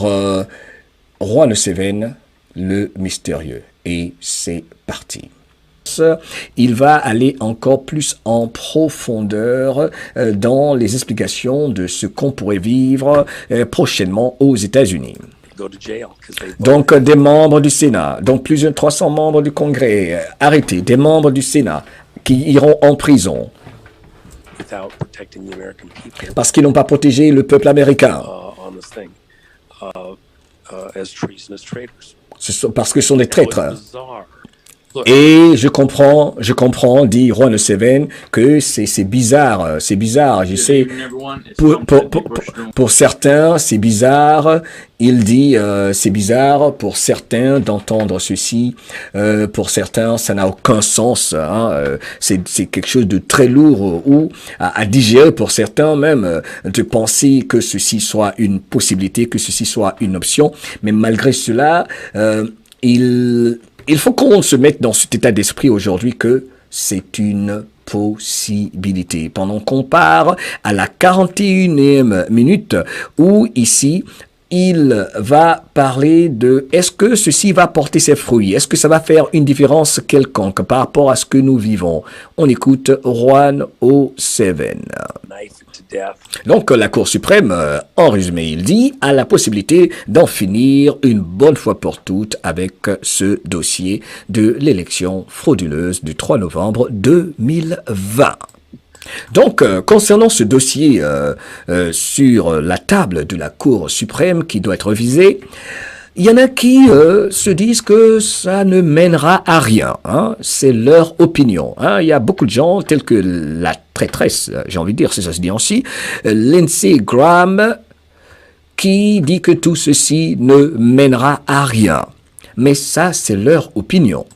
Alors, Juan Seven, le mystérieux. Et c'est parti. Il va aller encore plus en profondeur dans les explications de ce qu'on pourrait vivre prochainement aux États-Unis. Donc, des membres du Sénat, donc plus de 300 membres du Congrès arrêtés, des membres du Sénat qui iront en prison parce qu'ils n'ont pas protégé le peuple américain. Parce que ce sont des traîtres. Et je comprends, dit Juan Seven, que c'est bizarre, je sais, pour certains, c'est bizarre, il dit, c'est bizarre pour certains d'entendre ceci, pour certains, ça n'a aucun sens, hein, c'est quelque chose de très lourd ou à digérer pour certains même, de penser que ceci soit une possibilité, que ceci soit une option, mais malgré cela, il faut qu'on se mette dans cet état d'esprit aujourd'hui que c'est une possibilité. Pendant qu'on part à la 41e minute où ici, il va parler de est-ce que ceci va porter ses fruits? Est-ce que ça va faire une différence quelconque par rapport à ce que nous vivons? On écoute Juan Seven. Donc, la Cour suprême, en résumé, il dit, a la possibilité d'en finir une bonne fois pour toutes avec ce dossier de l'élection frauduleuse du 3 novembre 2020. Donc, concernant ce dossier sur la table de la Cour suprême qui doit être visé, il y en a qui se disent que ça ne mènera à rien. Hein? C'est leur opinion. Hein? Il y a beaucoup de gens tels que la traîtresse, j'ai envie de dire, c'est ça se dit ainsi, Lindsey Graham, qui dit que tout ceci ne mènera à rien. Mais ça, c'est leur opinion.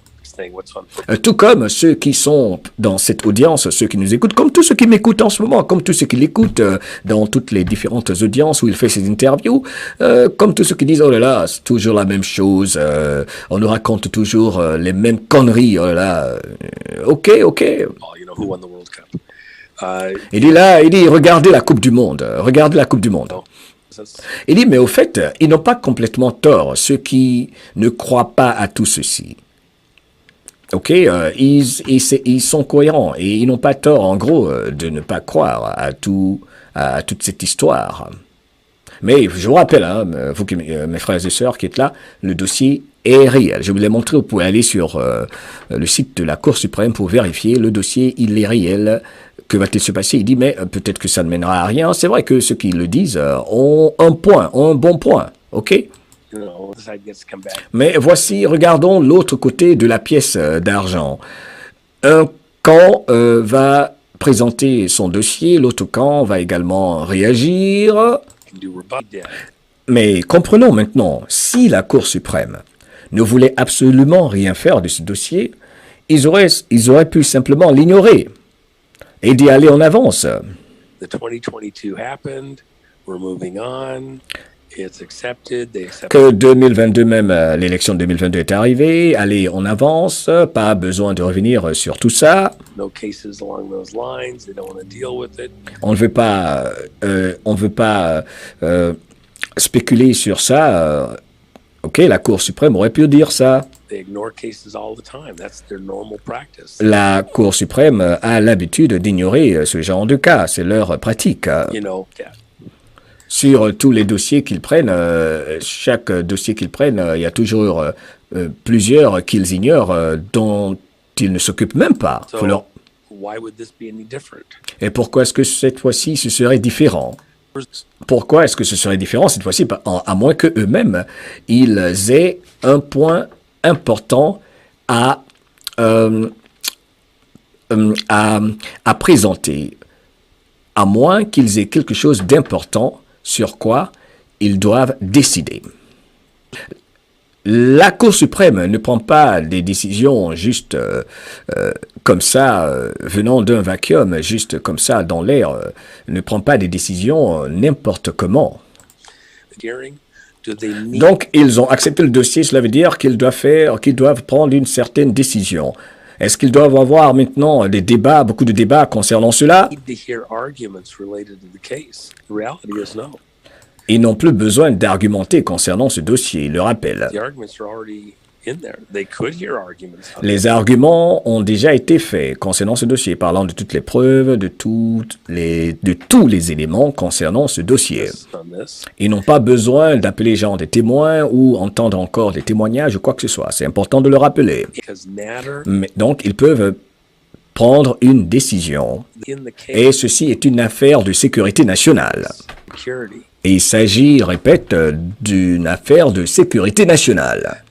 Tout comme ceux qui sont dans cette audience, ceux qui nous écoutent, comme tous ceux qui m'écoutent en ce moment, comme tous ceux qui l'écoutent dans toutes les différentes audiences où il fait ses interviews, comme tous ceux qui disent « Oh là là, c'est toujours la même chose, on nous raconte toujours les mêmes conneries, oh là là, ok. » Il dit « Regardez la Coupe du Monde, regardez la Coupe du Monde. » Il dit « Mais au fait, ils n'ont pas complètement tort, ceux qui ne croient pas à tout ceci. » Ok, ils sont cohérents et ils n'ont pas tort, en gros, de ne pas croire à toute cette histoire. Mais je vous rappelle, hein, vous, mes frères et sœurs qui êtes là, le dossier est réel. Je vous l'ai montré, vous pouvez aller sur le site de la Cour suprême pour vérifier. Le dossier, il est réel. Que va-t-il se passer? Il dit, mais peut-être que ça ne mènera à rien. C'est vrai que ceux qui le disent ont un bon point, ok? Mais voici, regardons l'autre côté de la pièce d'argent. Un camp va présenter son dossier, l'autre camp va également réagir. Mais comprenons maintenant, si la Cour suprême ne voulait absolument rien faire de ce dossier, ils auraient pu simplement l'ignorer et d'y aller en avance. Que 2022 même, l'élection de 2022 est arrivée, allez, on avance, pas besoin de revenir sur tout ça. On ne veut pas spéculer sur ça. Ok, la Cour suprême aurait pu dire ça. La Cour suprême a l'habitude d'ignorer ce genre de cas, c'est leur pratique. Sur tous les dossiers qu'ils prennent, chaque dossier qu'ils prennent, il y a toujours plusieurs qu'ils ignorent, dont ils ne s'occupent même pas. Et pourquoi est-ce que cette fois-ci, ce serait différent? Pourquoi est-ce que ce serait différent cette fois-ci? À moins qu'eux-mêmes, ils aient un point important à présenter. À moins qu'ils aient quelque chose d'important sur quoi ils doivent décider. La Cour suprême ne prend pas des décisions juste comme ça, venant d'un vacuum, juste comme ça dans l'air, ne prend pas des décisions n'importe comment. Donc, ils ont accepté le dossier, cela veut dire qu'ils doivent prendre une certaine décision. Est-ce qu'ils doivent avoir maintenant des débats, beaucoup de débats concernant cela? Ils n'ont plus besoin d'argumenter concernant ce dossier, le rappel. Les arguments ont déjà été faits concernant ce dossier, parlant de toutes les preuves, de tous les éléments concernant ce dossier. Ils n'ont pas besoin d'appeler genre des témoins ou entendre encore des témoignages ou quoi que ce soit. C'est important de le rappeler. Mais, donc, ils peuvent prendre une décision. Et ceci est une affaire de sécurité nationale. Et il s'agit, répète, d'une affaire de sécurité nationale.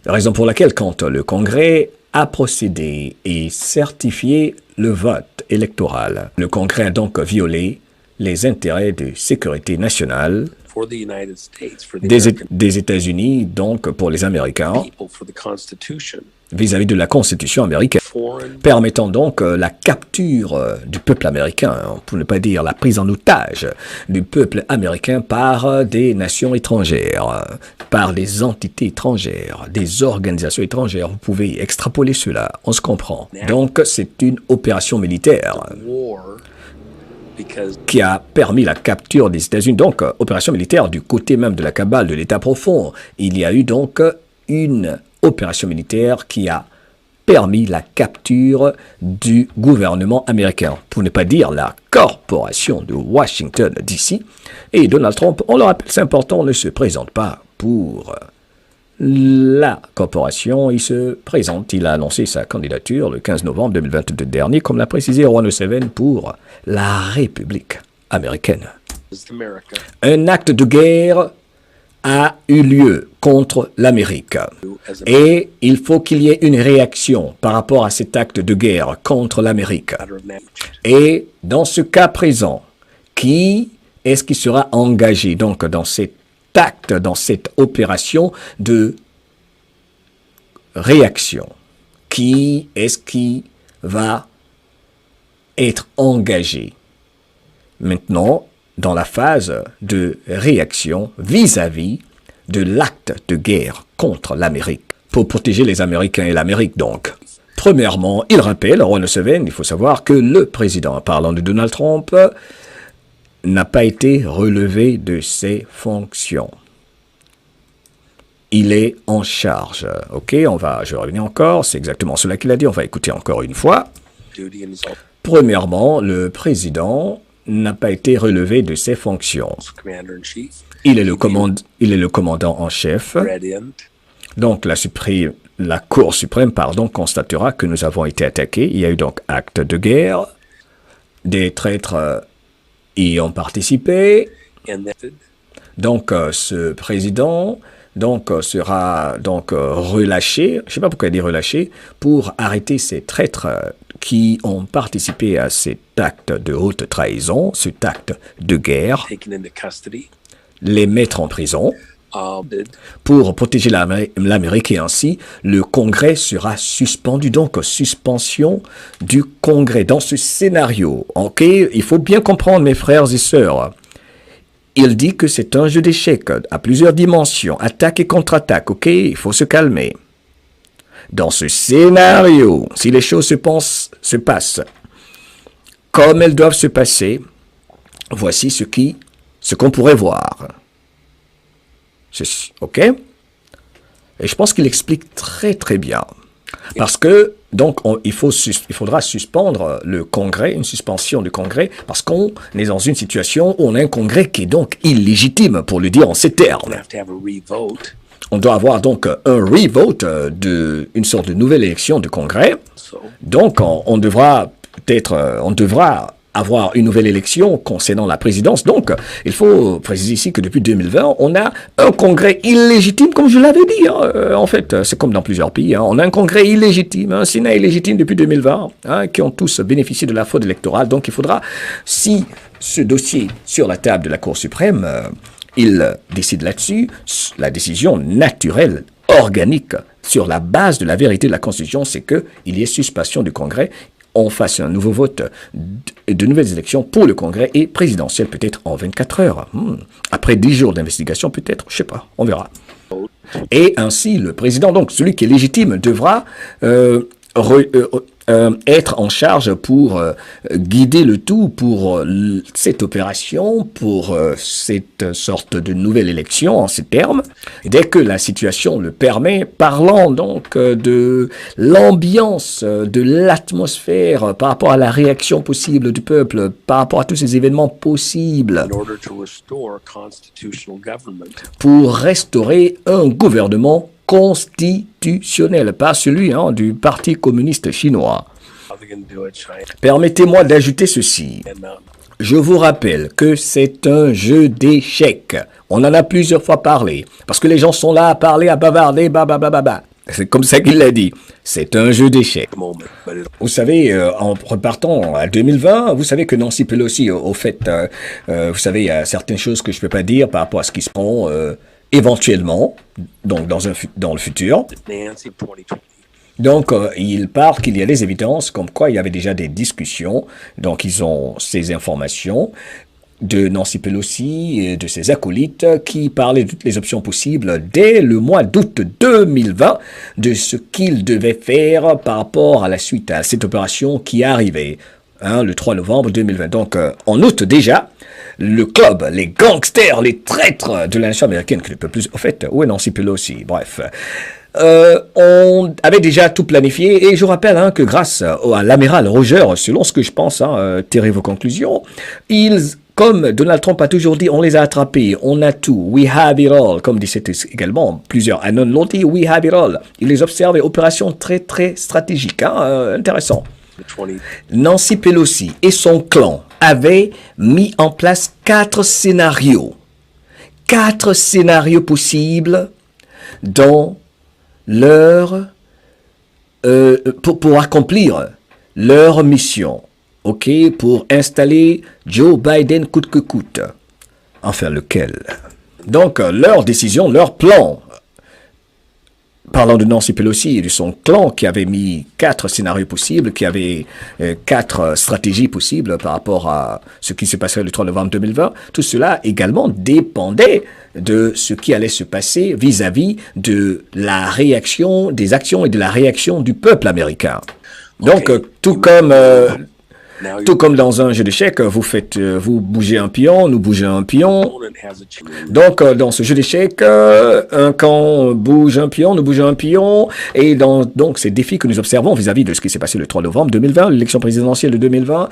La raison pour laquelle, quand le Congrès a procédé et certifié le vote électoral, le Congrès a donc violé les intérêts de sécurité nationale des États-Unis, donc pour les Américains, vis-à-vis de la Constitution américaine, permettant donc la capture du peuple américain, pour ne pas dire la prise en otage du peuple américain par des nations étrangères, par des entités étrangères, des organisations étrangères. Vous pouvez extrapoler cela, on se comprend. Donc c'est une opération militaire qui a permis la capture des États-Unis. Donc, opération militaire du côté même de la cabale de l'État profond. Il y a eu donc une opération militaire qui a permis la capture du gouvernement américain, pour ne pas dire la corporation de Washington, D.C. Et Donald Trump, on le rappelle, c'est important, ne se présente pas pour la corporation. Il se présente, il a annoncé sa candidature le 15 novembre 2022 dernier, comme l'a précisé Rowan O'Sullivan, pour la République américaine. Un acte de guerre a eu lieu contre l'Amérique. Et il faut qu'il y ait une réaction par rapport à cet acte de guerre contre l'Amérique. Et dans ce cas présent, qui est-ce qui sera engagé donc dans cet acte, dans cette opération de réaction? Qui est-ce qui va être engagé maintenant dans la phase de réaction vis-à-vis de l'acte de guerre contre l'Amérique, pour protéger les Américains et l'Amérique donc? Premièrement, il rappelle, Ron O'Sullivan, il faut savoir que le président, parlant de Donald Trump, n'a pas été relevé de ses fonctions. Il est en charge. Ok, je vais revenir encore, c'est exactement cela qu'il a dit, on va écouter encore une fois. Premièrement, le président n'a pas été relevé de ses fonctions. Il est le commandant en chef. Donc, la Cour suprême, constatera que nous avons été attaqués. Il y a eu donc acte de guerre. Des traîtres y ont participé. Donc, ce président sera relâché. Je ne sais pas pourquoi il dit relâché, pour arrêter ces traîtres qui ont participé à cet acte de haute trahison, cet acte de guerre, les mettre en prison pour protéger l'Amérique, et ainsi le Congrès sera suspendu. Donc, suspension du Congrès. Dans ce scénario, ok, il faut bien comprendre, mes frères et sœurs, il dit que c'est un jeu d'échecs à plusieurs dimensions, attaque et contre-attaque, ok, il faut se calmer. Dans ce scénario, si les choses se passent comme elles doivent se passer, voici ce qu'on pourrait voir. Ok? Et je pense qu'il explique très très bien. Parce que, donc, il faudra suspendre le Congrès, une suspension du Congrès, parce qu'on est dans une situation où on a un Congrès qui est donc illégitime, pour le dire en ces termes. On doit avoir donc un revote, une sorte de nouvelle élection de Congrès. Donc, on devra avoir une nouvelle élection concernant la présidence. Donc, il faut préciser ici que depuis 2020, on a un Congrès illégitime, comme je l'avais dit. En fait, c'est comme dans plusieurs pays. On a un Congrès illégitime, un Sénat illégitime depuis 2020, qui ont tous bénéficié de la fraude électorale. Donc, il faudra, si ce dossier sur la table de la Cour suprême, il décide là-dessus, la décision naturelle, organique, sur la base de la vérité de la Constitution, c'est qu'il y ait suspension du Congrès, on fasse un nouveau vote, de nouvelles élections pour le Congrès et présidentielle peut-être en 24 heures. Après 10 jours d'investigation peut-être, je ne sais pas, on verra. Et ainsi, le président, donc celui qui est légitime, devra être en charge pour guider le tout pour cette opération, pour cette sorte de nouvelle élection en ces termes. Et dès que la situation le permet, parlant donc de l'ambiance, de l'atmosphère par rapport à la réaction possible du peuple, par rapport à tous ces événements possibles, pour restaurer un gouvernement constitutionnel, pas celui du Parti communiste chinois. Permettez-moi d'ajouter ceci. Je vous rappelle que c'est un jeu d'échecs. On en a plusieurs fois parlé, parce que les gens sont là à parler, à bavarder, c'est comme ça qu'il l'a dit. C'est un jeu d'échecs. Vous savez, en repartant à 2020, vous savez que Nancy Pelosi, au fait, vous savez, il y a certaines choses que je ne peux pas dire par rapport à ce qui se prend éventuellement, donc dans le futur. Donc, il part qu'il y a des évidences comme quoi il y avait déjà des discussions. Donc, ils ont ces informations de Nancy Pelosi et de ses acolytes qui parlaient de toutes les options possibles dès le mois d'août 2020 de ce qu'ils devaient faire par rapport à la suite à cette opération qui arrivait le 3 novembre 2020. Donc, en août déjà, le club, les gangsters, les traîtres de la nation américaine, qui ne peut plus... Au fait, où est Nancy Pelosi? Bref... on avait déjà tout planifié et je rappelle que grâce à l'amiral Roger, selon ce que je pense, tirez vos conclusions, comme Donald Trump a toujours dit, on les a attrapés, on a tout, we have it all, comme dit également, plusieurs Anon l'ont dit, we have it all. Il les observe, opération très très stratégique, intéressant. Nancy Pelosi et son clan avaient mis en place 4 scénarios possibles dans pour accomplir leur mission, pour installer Joe Biden coûte que coûte. Enfin, lequel? Donc, leur décision, leur plan, parlant de Nancy Pelosi et de son clan qui avait mis 4 scénarios possibles, qui avait 4 stratégies possibles par rapport à ce qui se passerait le 3 novembre 2020, tout cela également dépendait de ce qui allait se passer vis-à-vis de la réaction, des actions et de la réaction du peuple américain. Donc, tout comme dans un jeu d'échecs, vous bougez un pion, nous bougeons un pion. Donc, dans ce jeu d'échecs, un camp bouge un pion, nous bougeons un pion. Et donc, ces défis que nous observons vis-à-vis de ce qui s'est passé le 3 novembre 2020, l'élection présidentielle de 2020,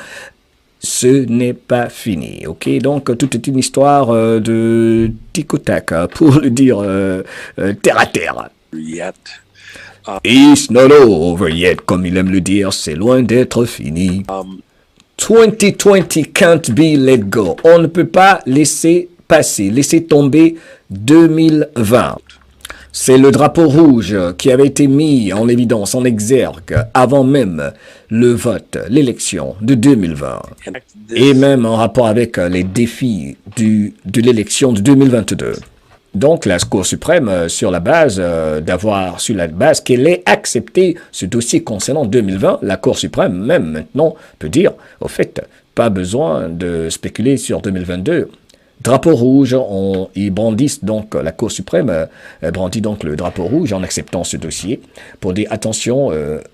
ce n'est pas fini, Donc, tout est une histoire de tic-au-tac, pour le dire terre à terre. It's not over yet, comme il aime le dire, c'est loin d'être fini. 2020 can't be let go. On ne peut pas laisser passer, laisser tomber 2020. C'est le drapeau rouge qui avait été mis en évidence, en exergue, avant même le vote, l'élection de 2020. Et même en rapport avec les défis de l'élection de 2022. Donc, la Cour suprême, sur la base qu'elle ait accepté ce dossier concernant 2020, la Cour suprême, même maintenant, peut dire, au fait, pas besoin de spéculer sur 2022. Drapeau rouge, ils brandissent donc, la Cour suprême brandit donc le drapeau rouge en acceptant ce dossier pour dire, attention,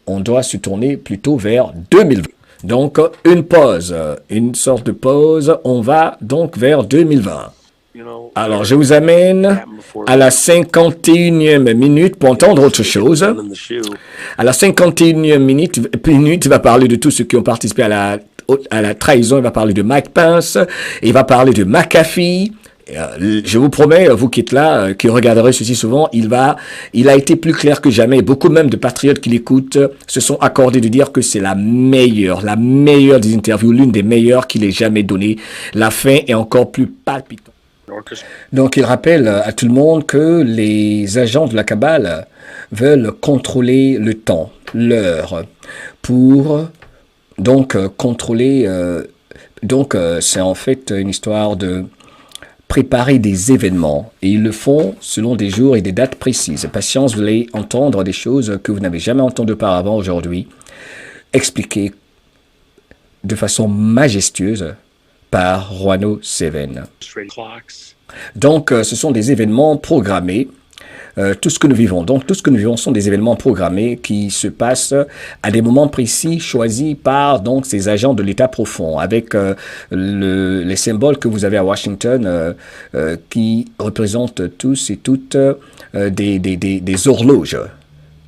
on doit se tourner plutôt vers 2020. Donc, une sorte de pause, on va donc vers 2020. Alors, je vous amène à la 51e minute pour entendre autre chose. À la 51e minute, il va parler de tous ceux qui ont participé à la trahison. Il va parler de Mike Pence. Il va parler de McAfee. Je vous promets, vous qui êtes là, qui regarderez ceci souvent, il a été plus clair que jamais. Beaucoup même de patriotes qui l'écoutent se sont accordés de dire que c'est la meilleure des interviews, l'une des meilleures qu'il ait jamais donnée. La fin est encore plus palpitante. Donc, il rappelle à tout le monde que les agents de la cabale veulent contrôler le temps, l'heure, pour donc contrôler. C'est en fait une histoire de préparer des événements. Et ils le font selon des jours et des dates précises. Patience, vous allez entendre des choses que vous n'avez jamais entendues auparavant aujourd'hui, expliquées de façon majestueuse par Juano Seven. Donc, ce sont des événements programmés tout ce que nous vivons. Donc, tout ce que nous vivons sont des événements programmés qui se passent à des moments précis choisis par donc ces agents de l'État profond, avec les symboles que vous avez à Washington qui représentent tous et toutes des horloges,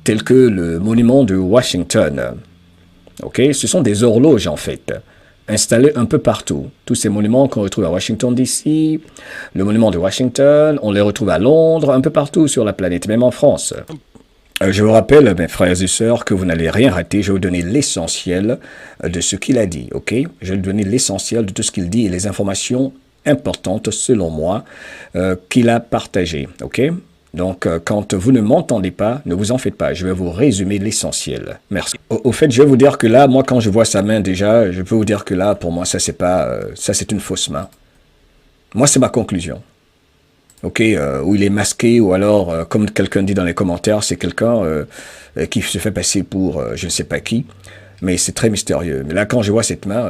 telles que le monument de Washington. Ok, ce sont des horloges en fait, installés un peu partout. Tous ces monuments qu'on retrouve à Washington DC, le monument de Washington, on les retrouve à Londres, un peu partout sur la planète, même en France. Je vous rappelle, mes frères et sœurs, que vous n'allez rien rater. Je vais vous donner l'essentiel de ce qu'il a dit, ok? Je vais vous donner l'essentiel de tout ce qu'il dit et les informations importantes, selon moi, qu'il a partagées, ok? Donc, quand vous ne m'entendez pas, ne vous en faites pas. Je vais vous résumer l'essentiel. Merci. Au fait, je vais vous dire que là, moi, quand je vois sa main déjà, je peux vous dire que là, pour moi, ça, c'est pas, ça, c'est une fausse main. Moi, c'est ma conclusion. Ok, où il est masqué, ou alors, comme quelqu'un dit dans les commentaires, c'est quelqu'un qui se fait passer pour je ne sais pas qui. Mais c'est très mystérieux. Mais là, quand je vois cette main,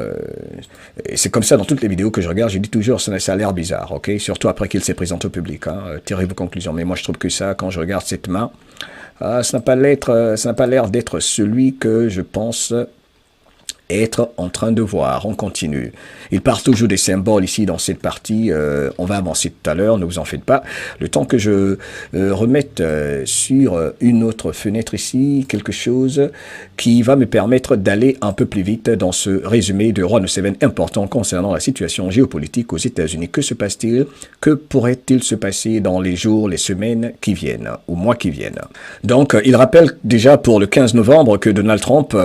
c'est comme ça dans toutes les vidéos que je regarde, je dis toujours, ça a l'air bizarre, ok? Surtout après qu'il s'est présenté au public, hein, tirez vos conclusions. Mais moi, je trouve que ça, quand je regarde cette main, ça n'a pas l'air d'être celui que je pense être en train de voir. On continue. Il part toujours des symboles ici dans cette partie. On va avancer tout à l'heure, ne vous en faites pas. Le temps que je remette sur une autre fenêtre ici, quelque chose qui va me permettre d'aller un peu plus vite dans ce résumé de Roi Seven important concernant la situation géopolitique aux États-Unis. Que se passe-t-il? Que pourrait-il se passer dans les jours, les semaines qui viennent, ou mois qui viennent? Donc, il rappelle déjà pour le 15 novembre que Donald Trump,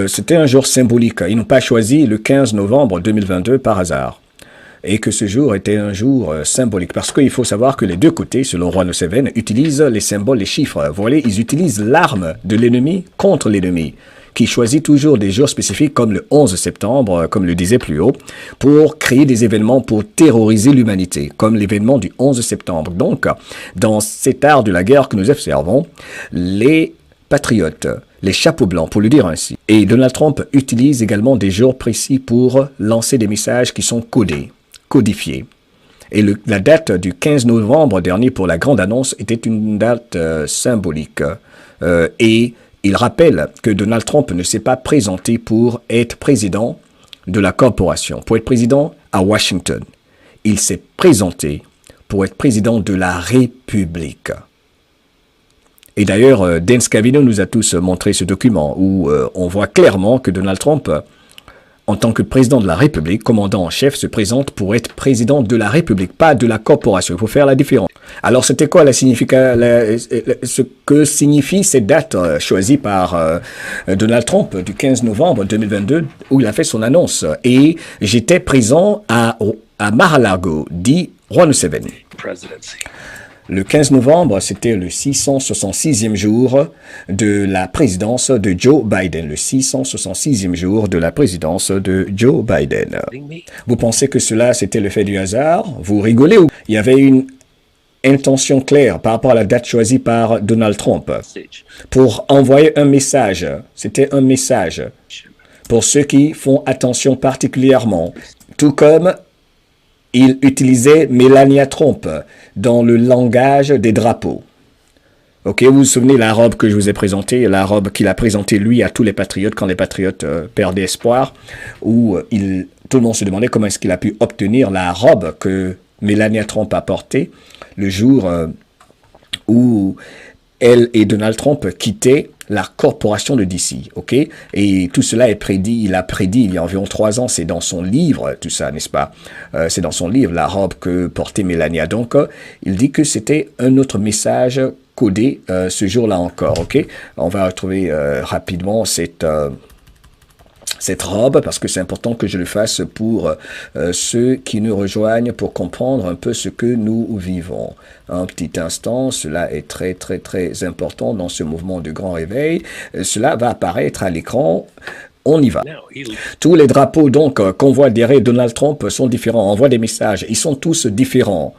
c'était un jour symbolique. Ils n'ont pas choisi le 15 novembre 2022 par hasard. Et que ce jour était un jour symbolique. Parce qu'il faut savoir que les deux côtés, selon Roi Seven, utilisent les symboles, les chiffres. Vous voyez, ils utilisent l'arme de l'ennemi contre l'ennemi, qui choisit toujours des jours spécifiques comme le 11 septembre, comme le disait plus haut, pour créer des événements pour terroriser l'humanité, comme l'événement du 11 septembre. Donc, dans cet art de la guerre que nous observons, les patriotes, les chapeaux blancs, pour le dire ainsi. Et Donald Trump utilise également des jours précis pour lancer des messages qui sont codés, codifiés. Et la date du 15 novembre dernier pour la grande annonce était une date symbolique. Et il rappelle que Donald Trump ne s'est pas présenté pour être président de la corporation, pour être président à Washington. Il s'est présenté pour être président de la République. Et d'ailleurs, Dan Scavino nous a tous montré ce document où on voit clairement que Donald Trump, en tant que président de la République, commandant en chef, se présente pour être président de la République, pas de la corporation. Il faut faire la différence. Alors, c'était quoi ce que signifie cette date choisie par Donald Trump du 15 novembre 2022 où il a fait son annonce? Et j'étais présent à Mar-a-Lago, dit Roi Seven. Le 15 novembre, c'était le 666e jour de la présidence de Joe Biden. Le 666e jour de la présidence de Joe Biden. Vous pensez que cela, c'était le fait du hasard? Vous rigolez ou il y avait une intention claire par rapport à la date choisie par Donald Trump pour envoyer un message? C'était un message pour ceux qui font attention particulièrement. Tout comme il utilisait Melania Trump dans le langage des drapeaux. Ok, vous vous souvenez la robe que je vous ai présentée, la robe qu'il a présentée lui à tous les patriotes quand les patriotes perdaient espoir, où tout le monde se demandait comment est-ce qu'il a pu obtenir la robe que Melania Trump a portée le jour où elle et Donald Trump quittaient la corporation de DC, ok? Et tout cela est prédit, il a prédit il y a environ 3 ans, c'est dans son livre, tout ça, n'est-ce pas? C'est dans son livre, la robe que portait Melania. Donc, il dit que c'était un autre message codé ce jour-là encore, ok? On va retrouver rapidement cette robe, parce que c'est important que je le fasse pour ceux qui nous rejoignent, pour comprendre un peu ce que nous vivons. Un petit instant, cela est très, très, très important dans ce mouvement de grand réveil. Cela va apparaître à l'écran. On y va. Tous les drapeaux donc qu'on voit derrière Donald Trump sont différents. On voit des messages. Ils sont tous différents.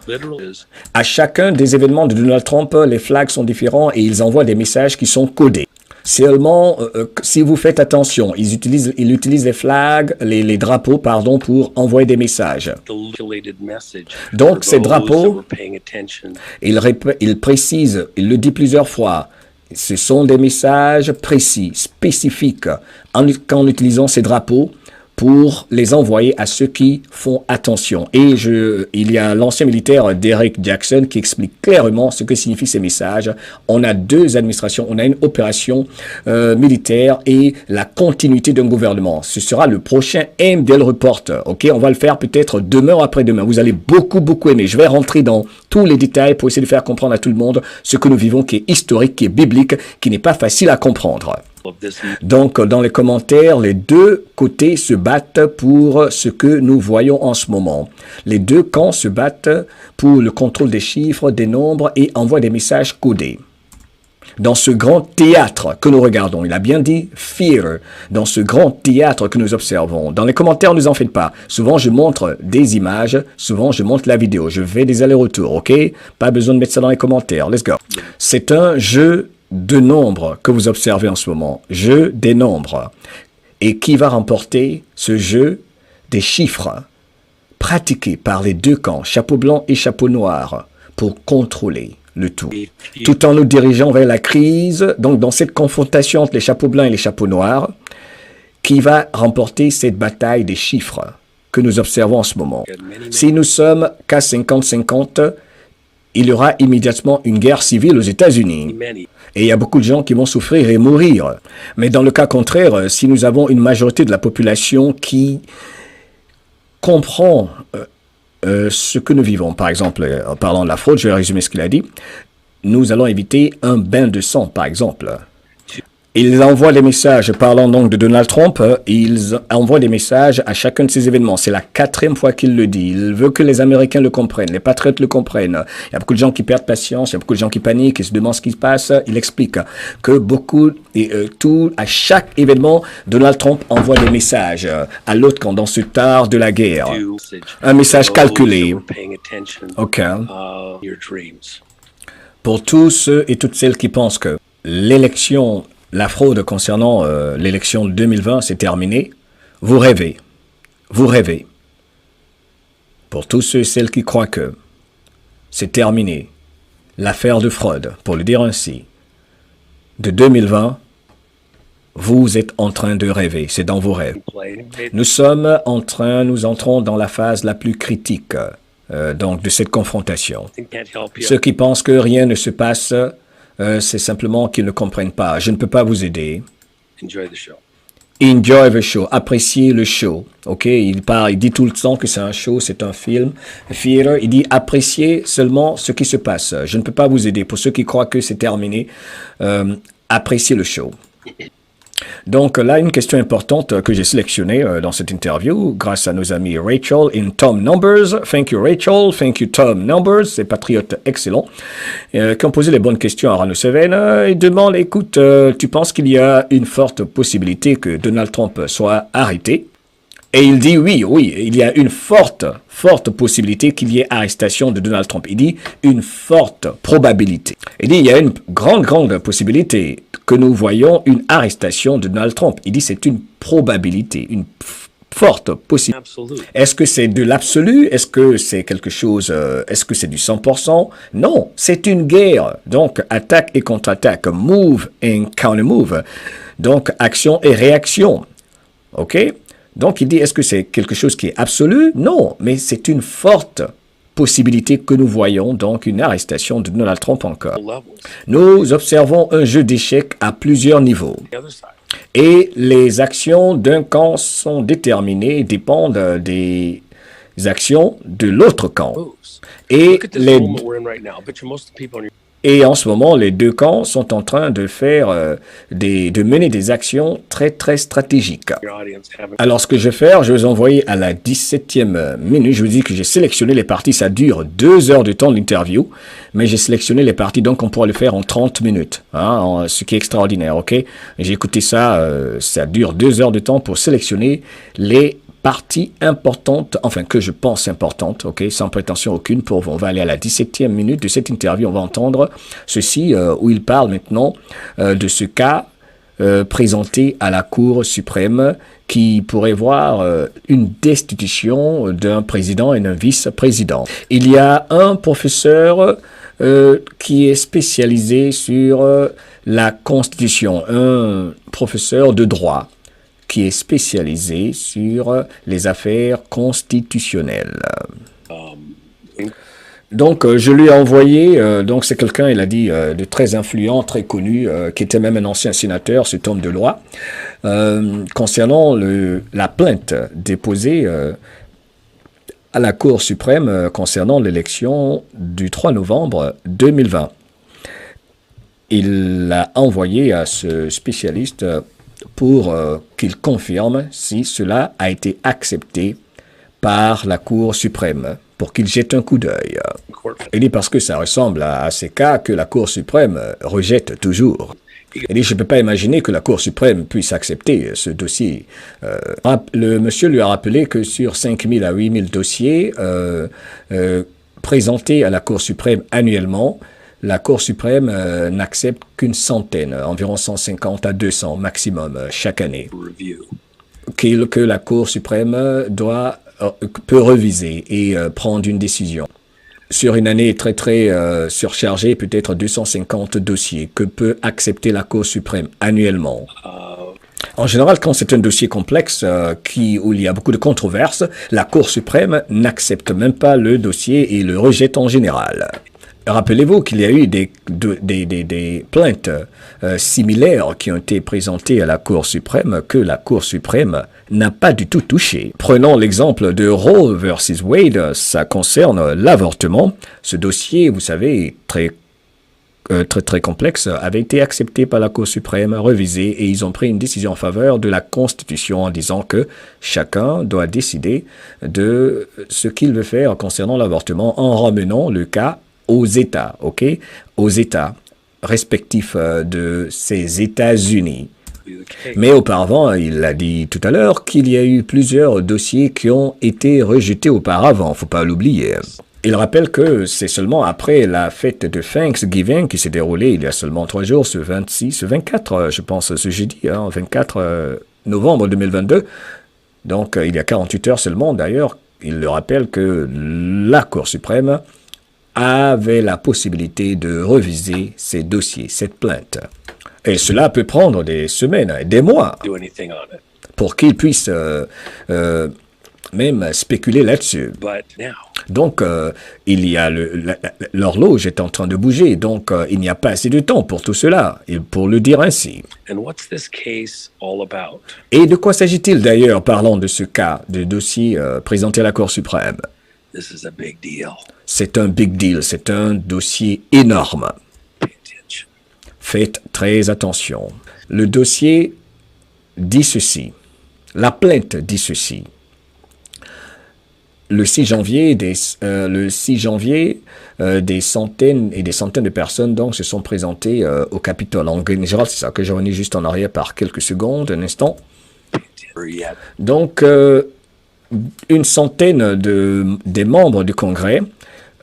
À chacun des événements de Donald Trump, les flags sont différents et ils envoient des messages qui sont codés. Seulement, si vous faites attention, ils utilisent les flags, les drapeaux, pardon, pour envoyer des messages. Donc, ces drapeaux, il précise, il le dit plusieurs fois, ce sont des messages précis, spécifiques, en utilisant ces drapeaux pour les envoyer à ceux qui font attention. Et il y a l'ancien militaire Derek Jackson qui explique clairement ce que signifient ces messages. On a deux administrations, on a une opération militaire et la continuité d'un gouvernement. Ce sera le prochain MDL Report. Ok, on va le faire peut-être demain ou après-demain. Vous allez beaucoup aimer. Je vais rentrer dans tous les détails pour essayer de faire comprendre à tout le monde ce que nous vivons, qui est historique, qui est biblique, qui n'est pas facile à comprendre. Donc, dans les commentaires, les deux côtés se battent pour ce que nous voyons en ce moment. Les deux camps se battent pour le contrôle des chiffres, des nombres et envoient des messages codés. Dans ce grand théâtre que nous regardons, il a bien dit « fear », dans ce grand théâtre que nous observons. Dans les commentaires, ne vous en faites pas. Souvent, je montre des images, souvent, je montre la vidéo. Je fais des allers-retours, ok? Pas besoin de mettre ça dans les commentaires. Let's go. C'est un jeu de nombres que vous observez en ce moment. Jeu des nombres. Et qui va remporter ce jeu des chiffres pratiqués par les deux camps, chapeau blanc et chapeau noir, pour contrôler le tout. Tout en nous dirigeant vers la crise, donc dans cette confrontation entre les chapeaux blancs et les chapeaux noirs, qui va remporter cette bataille des chiffres que nous observons en ce moment. Si nous sommes qu'à 50-50, il y aura immédiatement une guerre civile aux États-Unis. Et il y a beaucoup de gens qui vont souffrir et mourir. Mais dans le cas contraire, si nous avons une majorité de la population qui comprend ce que nous vivons, par exemple, en parlant de la fraude, je vais résumer ce qu'il a dit, nous allons éviter un bain de sang, par exemple. Ils envoient des messages, parlant donc de Donald Trump, ils envoient des messages à chacun de ces événements. C'est la 4e fois qu'il le dit. Il veut que les Américains le comprennent, les patriotes le comprennent. Il y a beaucoup de gens qui perdent patience, il y a beaucoup de gens qui paniquent, ils se demandent ce qui se passe. Il explique que à chaque événement, Donald Trump envoie des messages à l'autre camp dans ce tard de la guerre. Un message calculé. OK. Pour tous ceux et toutes celles qui pensent que la fraude concernant l'élection de 2020, c'est terminé. Vous rêvez. Vous rêvez. Pour tous ceux et celles qui croient que c'est terminé, l'affaire de fraude, pour le dire ainsi, de 2020, vous êtes en train de rêver. C'est dans vos rêves. Nous entrons dans la phase la plus critique donc de cette confrontation. Ceux qui pensent que rien ne se passe, c'est simplement qu'ils ne comprennent pas. Je ne peux pas vous aider. Enjoy the show. Appréciez le show. Ok, il dit tout le temps que c'est un show, c'est un film. Theater, il dit appréciez seulement ce qui se passe. Je ne peux pas vous aider. Pour ceux qui croient que c'est terminé, appréciez le show. Donc là, une question importante que j'ai sélectionnée dans cette interview grâce à nos amis Rachel et Tom Numbers. Thank you Rachel, thank you Tom Numbers, ces patriotes excellents qui ont posé les bonnes questions à Rano Seven. Ils demandent, écoute, tu penses qu'il y a une forte possibilité que Donald Trump soit arrêté? Et il dit oui, il y a une forte possibilité qu'il y ait arrestation de Donald Trump. Il dit une forte probabilité. Il dit il y a une grande possibilité que nous voyons une arrestation de Donald Trump. Il dit c'est une probabilité, une forte possibilité. Est-ce que c'est de l'absolu? Est-ce que c'est quelque chose, est-ce que c'est du 100%? Non, c'est une guerre. Donc attaque et contre-attaque, move and counter-move. Donc action et réaction. OK? Donc, il dit, est-ce que c'est quelque chose qui est absolu? Non, mais c'est une forte possibilité que nous voyons, donc une arrestation de Donald Trump encore. Nous observons un jeu d'échecs à plusieurs niveaux. Et les actions d'un camp sont déterminées, dépendent des actions de l'autre camp. Et en ce moment, les deux camps sont en train de mener des actions très stratégiques. Alors, ce que je vais faire, je vais vous envoyer à la 17e minute. Je vous dis que j'ai sélectionné les parties. Ça dure 2 heures de temps de l'interview. Mais j'ai sélectionné les parties, donc on pourra le faire en 30 minutes. Ce qui est extraordinaire, OK? J'ai écouté ça. Ça dure 2 heures de temps pour sélectionner les partie importante, enfin que je pense importante, ok, sans prétention aucune, on va aller à la 17e minute de cette interview, on va entendre ceci, où il parle maintenant de ce cas présenté à la Cour suprême qui pourrait voir une destitution d'un président et d'un vice-président. Il y a un professeur qui est spécialisé sur la Constitution, un professeur de droit qui est spécialisé sur les affaires constitutionnelles. Donc, je lui ai envoyé, donc c'est quelqu'un, il a dit, de très influent, très connu, qui était même un ancien sénateur, cet homme de loi, concernant la plainte déposée à la Cour suprême concernant l'élection du 3 novembre 2020. Il l'a envoyé à ce spécialiste pour qu'il confirme si cela a été accepté par la Cour suprême, pour qu'il jette un coup d'œil. Il dit parce que ça ressemble à ces cas que la Cour suprême rejette toujours. Il dit je ne peux pas imaginer que la Cour suprême puisse accepter ce dossier. Le monsieur lui a rappelé que sur 5 000 à 8 000 dossiers présentés à la Cour suprême annuellement, la Cour suprême n'accepte qu'une centaine, environ 150 à 200 maximum chaque année, que la Cour suprême peut reviser et prendre une décision. Sur une année très surchargée, peut-être 250 dossiers que peut accepter la Cour suprême annuellement. En général, quand c'est un dossier complexe où il y a beaucoup de controverses, la Cour suprême n'accepte même pas le dossier et le rejette en général. Rappelez-vous qu'il y a eu des plaintes similaires qui ont été présentées à la Cour suprême que la Cour suprême n'a pas du tout touché. Prenons l'exemple de Roe versus Wade, ça concerne l'avortement. Ce dossier, vous savez, très complexe, avait été accepté par la Cour suprême, revisé, et ils ont pris une décision en faveur de la Constitution en disant que chacun doit décider de ce qu'il veut faire concernant l'avortement en ramenant le cas aux États, aux États respectifs de ces États-Unis. Mais auparavant, il l'a dit tout à l'heure, qu'il y a eu plusieurs dossiers qui ont été rejetés auparavant, faut pas l'oublier. Il rappelle que c'est seulement après la fête de Thanksgiving qui s'est déroulée il y a seulement 3 jours, ce 24, je pense, ce jeudi, 24 novembre 2022. Donc, il y a 48 heures seulement, d'ailleurs, il le rappelle que la Cour suprême avait la possibilité de reviser ces dossiers, cette plainte. Et cela peut prendre des semaines, des mois, pour qu'ils puissent même spéculer là-dessus. Donc, il y a l'horloge est en train de bouger, donc il n'y a pas assez de temps pour tout cela, et pour le dire ainsi. Et de quoi s'agit-il d'ailleurs, parlant de ce cas, de dossier présenté à la Cour suprême? C'est un big deal, c'est un dossier énorme. Faites très attention. Le dossier dit ceci. La plainte dit ceci. Le 6 janvier, des centaines et des centaines de personnes donc, se sont présentées au Capitole. En général, c'est ça que j'ai remis juste en arrière par quelques secondes, un instant. Donc, une centaine des membres du Congrès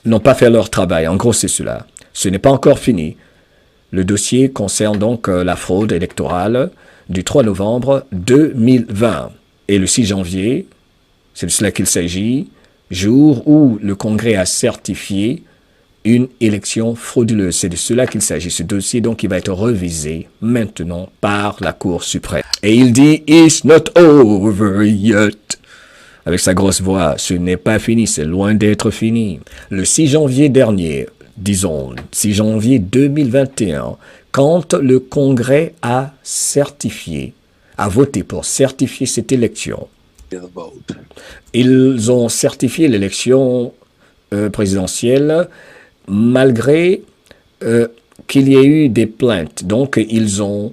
n'ont pas fait leur travail. En gros, c'est cela. Ce n'est pas encore fini. Le dossier concerne donc la fraude électorale du 3 novembre 2020. Et le 6 janvier, c'est de cela qu'il s'agit, jour où le Congrès a certifié une élection frauduleuse. C'est de cela qu'il s'agit. Ce dossier, donc, il va être revisé maintenant par la Cour suprême. Et il dit « It's not over yet ». Avec sa grosse voix, ce n'est pas fini, c'est loin d'être fini. Le 6 janvier dernier, disons, 6 janvier 2021, quand le Congrès a voté pour certifier cette élection, ils ont certifié l'élection présidentielle malgré qu'il y ait eu des plaintes. Donc, ils ont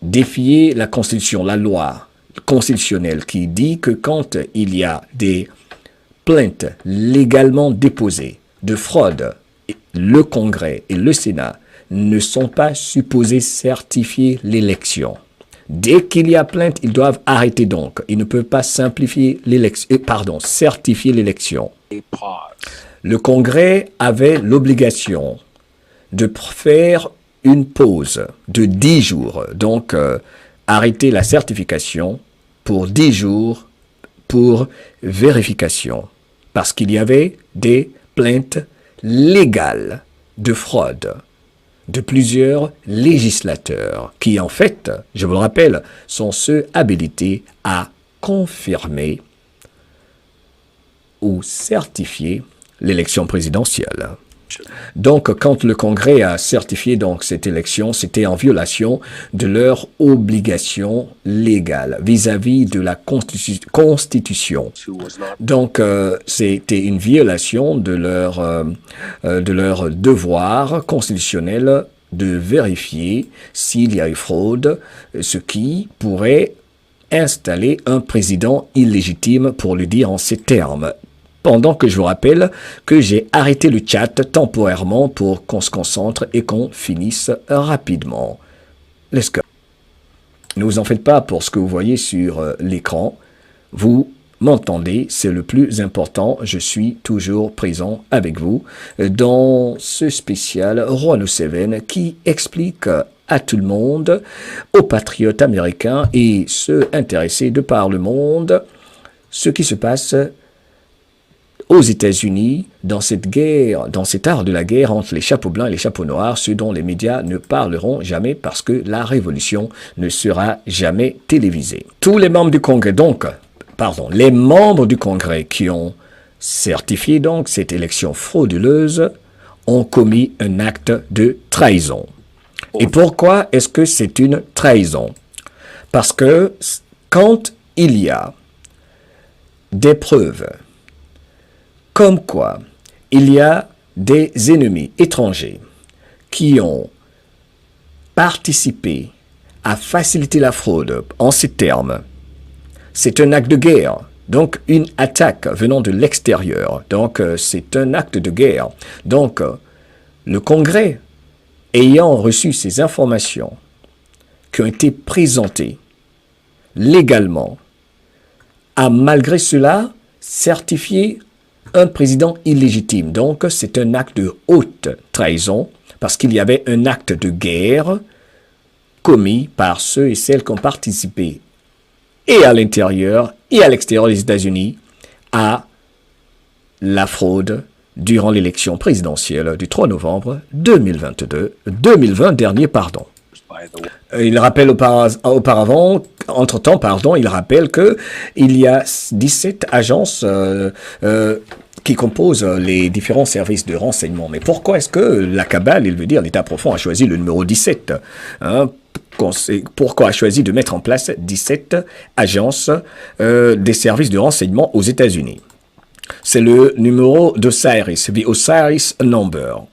défié la Constitution, la loi constitutionnelle qui dit que quand il y a des plaintes légalement déposées de fraude, le Congrès et le Sénat ne sont pas supposés certifier l'élection. Dès qu'il y a plainte, ils doivent arrêter donc. Ils ne peuvent pas certifier l'élection. Le Congrès avait l'obligation de faire une pause de 10 jours. Donc, arrêter la certification pour 10 jours pour vérification. Parce qu'il y avait des plaintes légales de fraude de plusieurs législateurs qui, en fait, je vous le rappelle, sont ceux habilités à confirmer ou certifier l'élection présidentielle. Donc, quand le Congrès a certifié donc cette élection, c'était en violation de leur obligation légale vis-à-vis de la Constitution. Donc, c'était une violation de leur devoir constitutionnel de vérifier s'il y a eu fraude, ce qui pourrait installer un président illégitime, pour le dire en ces termes. Pendant que je vous rappelle que j'ai arrêté le chat temporairement pour qu'on se concentre et qu'on finisse rapidement. Let's go. Ne vous en faites pas pour ce que vous voyez sur l'écran. Vous m'entendez, c'est le plus important. Je suis toujours présent avec vous dans ce spécial Roi 7 qui explique à tout le monde, aux patriotes américains et ceux intéressés de par le monde, ce qui se passe aux États-Unis, dans cette guerre, dans cet art de la guerre entre les chapeaux blancs et les chapeaux noirs, ce dont les médias ne parleront jamais parce que la révolution ne sera jamais télévisée. Tous les membres du Congrès, les membres du Congrès qui ont certifié donc cette élection frauduleuse ont commis un acte de trahison. Et pourquoi est-ce que c'est une trahison? Parce que quand il y a des preuves comme quoi il y a des ennemis étrangers qui ont participé à faciliter la fraude, en ces termes, c'est un acte de guerre, donc une attaque venant de l'extérieur, donc c'est un acte de guerre. Donc le Congrès, ayant reçu ces informations qui ont été présentées légalement, a malgré cela certifié un président illégitime. Donc, c'est un acte de haute trahison parce qu'il y avait un acte de guerre commis par ceux et celles qui ont participé et à l'intérieur et à l'extérieur des États-Unis à la fraude durant l'élection présidentielle du 3 novembre 2020 dernier, pardon. Il rappelle auparavant, entre-temps, il rappelle qu'il y a 17 agences qui composent les différents services de renseignement. Mais pourquoi est-ce que la cabale, il veut dire l'État profond, a choisi le numéro 17 Pourquoi a choisi de mettre en place 17 agences des services de renseignement aux États-Unis? C'est le numéro d'Osiris, the Osiris Number.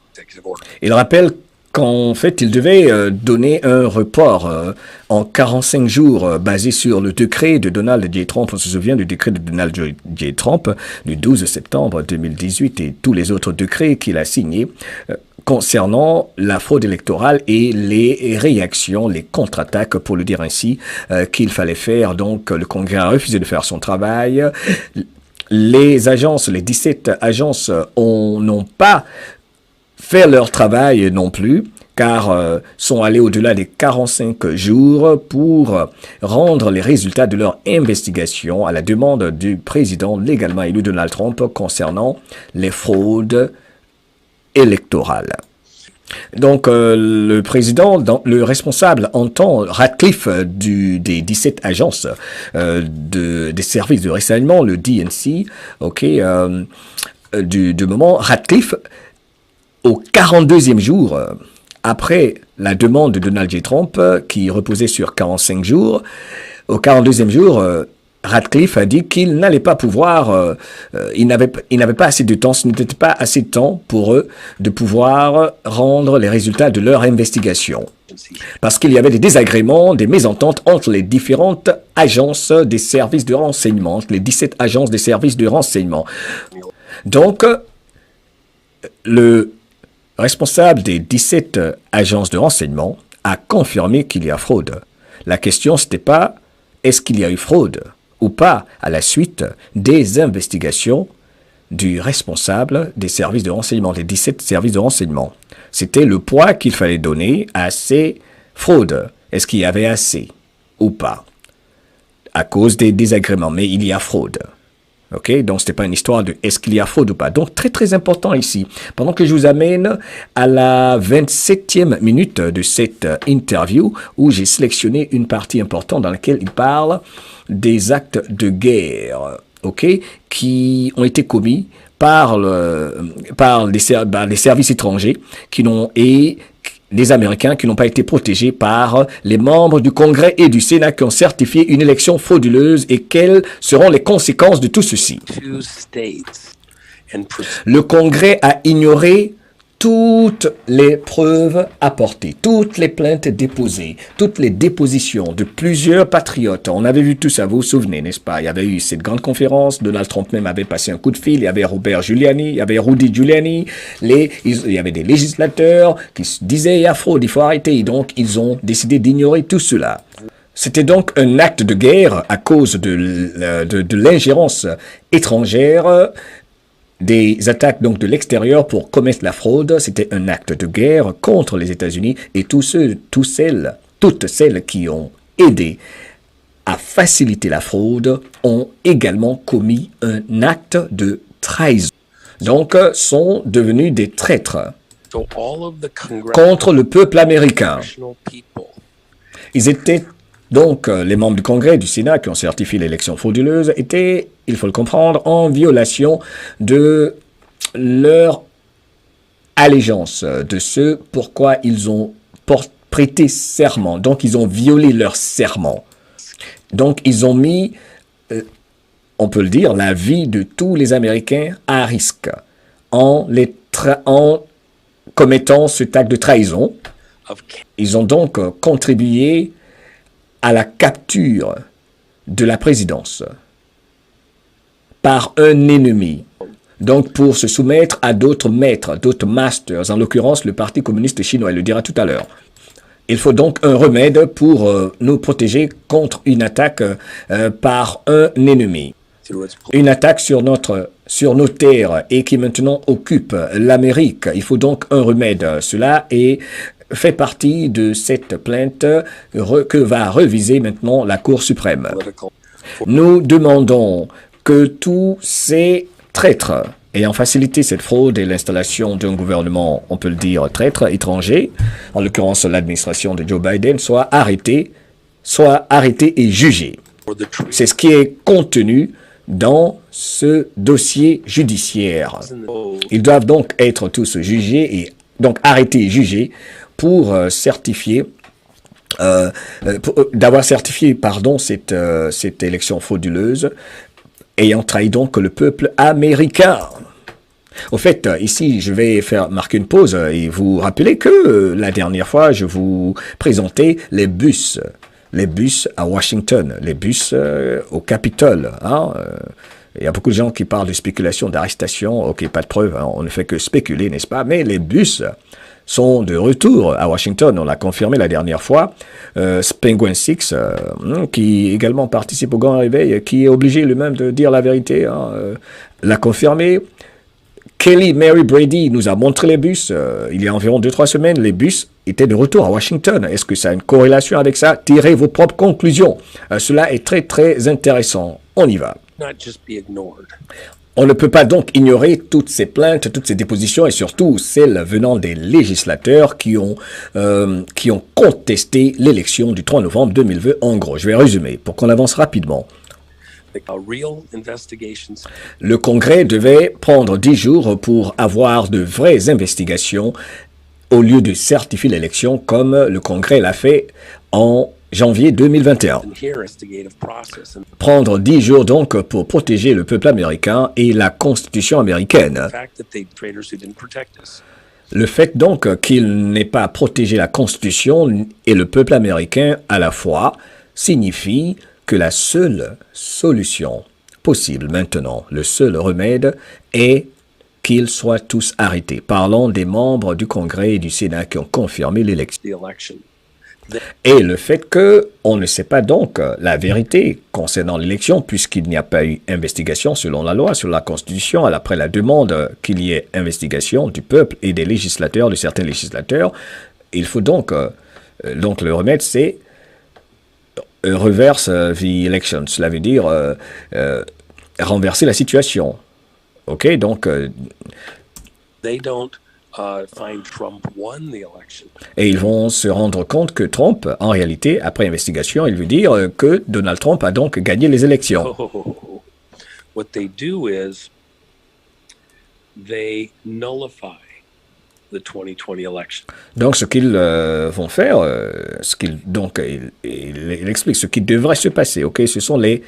Il rappelle qu'en fait, il devait donner un report en 45 jours basé sur le décret de Donald J. Trump. On se souvient du décret de Donald J. Trump du 12 septembre 2018 et tous les autres décrets qu'il a signés concernant la fraude électorale et les réactions, les contre-attaques, pour le dire ainsi, qu'il fallait faire. Donc, le Congrès a refusé de faire son travail. Les agences, les 17 agences n'ont pas fait leur travail non plus, car sont allés au-delà des 45 jours pour rendre les résultats de leur investigation à la demande du président légalement élu Donald Trump concernant les fraudes électorales. Donc, le président, le responsable en temps, Ratcliffe, des 17 agences des services de renseignement, le DNC, du moment, Ratcliffe, au 42e jour, après la demande de Donald J. Trump, qui reposait sur 45 jours, au 42e jour, Ratcliffe a dit qu'il n'allait pas pouvoir, il n'avait pas assez de temps, ce n'était pas assez de temps pour eux de pouvoir rendre les résultats de leur investigation. Parce qu'il y avait des désagréments, des mésententes entre les différentes agences des services de renseignement, les 17 agences des services de renseignement. Donc, le responsable des 17 agences de renseignement a confirmé qu'il y a fraude. La question, c'était pas est-ce qu'il y a eu fraude ou pas à la suite des investigations du responsable des services de renseignement, des 17 services de renseignement. C'était le poids qu'il fallait donner à ces fraudes. Est-ce qu'il y avait assez ou pas? À cause des désagréments, mais il y a fraude. OK? Donc, ce n'est pas une histoire de est-ce qu'il y a fraude ou pas. Donc, très, très important ici. Pendant que je vous amène à la 27e minute de cette interview, où j'ai sélectionné une partie importante dans laquelle il parle des actes de guerre, OK, qui ont été commis par les services étrangers et les Américains qui n'ont pas été protégés par les membres du Congrès et du Sénat qui ont certifié une élection frauduleuse et quelles seront les conséquences de tout ceci. Le Congrès a ignoré toutes les preuves apportées, toutes les plaintes déposées, toutes les dépositions de plusieurs patriotes. On avait vu tout ça, vous vous souvenez, n'est-ce pas? Il y avait eu cette grande conférence, Donald Trump même avait passé un coup de fil, il y avait Robert Giuliani, il y avait Rudy Giuliani, il y avait des législateurs qui se disaient il y a fraude, il faut arrêter. Donc, ils ont décidé d'ignorer tout cela. C'était donc un acte de guerre à cause de l'ingérence étrangère, des attaques donc de l'extérieur pour commettre la fraude. C'était un acte de guerre contre les États-Unis et toutes celles qui ont aidé à faciliter la fraude ont également commis un acte de trahison. Donc, sont devenus des traîtres contre le peuple américain. Ils étaient donc, les membres du Congrès et du Sénat qui ont certifié l'élection frauduleuse étaient, il faut le comprendre, en violation de leur allégeance, de ce pourquoi ils ont prêté serment. Donc, ils ont violé leur serment. Donc, ils ont mis, on peut le dire, la vie de tous les Américains à risque en commettant cet acte de trahison. Ils ont donc contribué à la capture de la présidence par un ennemi. Donc, pour se soumettre à d'autres maîtres, d'autres masters, en l'occurrence le Parti communiste chinois, il le dira tout à l'heure. Il faut donc un remède pour nous protéger contre une attaque par un ennemi. Une attaque sur nos terres et qui maintenant occupe l'Amérique. Il faut donc un remède. Cela fait partie de cette plainte que va reviser maintenant la Cour suprême. Nous demandons que tous ces traîtres ayant facilité cette fraude et l'installation d'un gouvernement, on peut le dire, traître étranger, en l'occurrence l'administration de Joe Biden, soient arrêtés et jugés. C'est ce qui est contenu dans ce dossier judiciaire. Ils doivent donc être tous jugés et donc arrêtés et jugés pour d'avoir certifié cette élection frauduleuse ayant trahi donc le peuple américain. Au fait, ici, je vais faire marquer une pause et vous rappeler que la dernière fois, je vous présentais les bus à Washington, les bus au Capitole. Il y a beaucoup de gens qui parlent de spéculation, d'arrestation. Ok, pas de preuve, on ne fait que spéculer, n'est-ce pas? Mais les bus sont de retour à Washington. On l'a confirmé la dernière fois. Penguin Six, qui également participe au Grand Réveil, qui est obligé lui-même de dire la vérité, l'a confirmé. Kelly Mary Brady nous a montré les bus. Il y a environ 2-3 semaines, les bus étaient de retour à Washington. Est-ce que ça a une corrélation avec ça? Tirez vos propres conclusions. Cela est très, très intéressant. On y va. On ne peut pas donc ignorer toutes ces plaintes, toutes ces dépositions et surtout celles venant des législateurs qui ont contesté l'élection du 3 novembre 2020. En gros, je vais résumer pour qu'on avance rapidement. Le Congrès devait prendre 10 jours pour avoir de vraies investigations au lieu de certifier l'élection comme le Congrès l'a fait en janvier 2021. Prendre 10 jours donc pour protéger le peuple américain et la Constitution américaine. Le fait donc qu'il n'ait pas protégé la Constitution et le peuple américain à la fois signifie que la seule solution possible maintenant, le seul remède est qu'ils soient tous arrêtés. Parlons des membres du Congrès et du Sénat qui ont confirmé l'élection. Et le fait qu'on ne sait pas donc la vérité concernant l'élection, puisqu'il n'y a pas eu investigation selon la loi, sur la Constitution, après la demande qu'il y ait investigation du peuple et des législateurs, de certains législateurs, il faut donc le remède, c'est reverse the election. Cela veut dire renverser la situation. Ok, donc They don't find Trump won the election. et ils vont se rendre compte que Trump, en réalité, après investigation, il veut dire que Donald Trump a donc gagné les élections. Oh, what they do is they nullify the 2020 election. Donc, ce qu'ils vont faire, il explique ce qui devrait se passer. Ok, ce sont les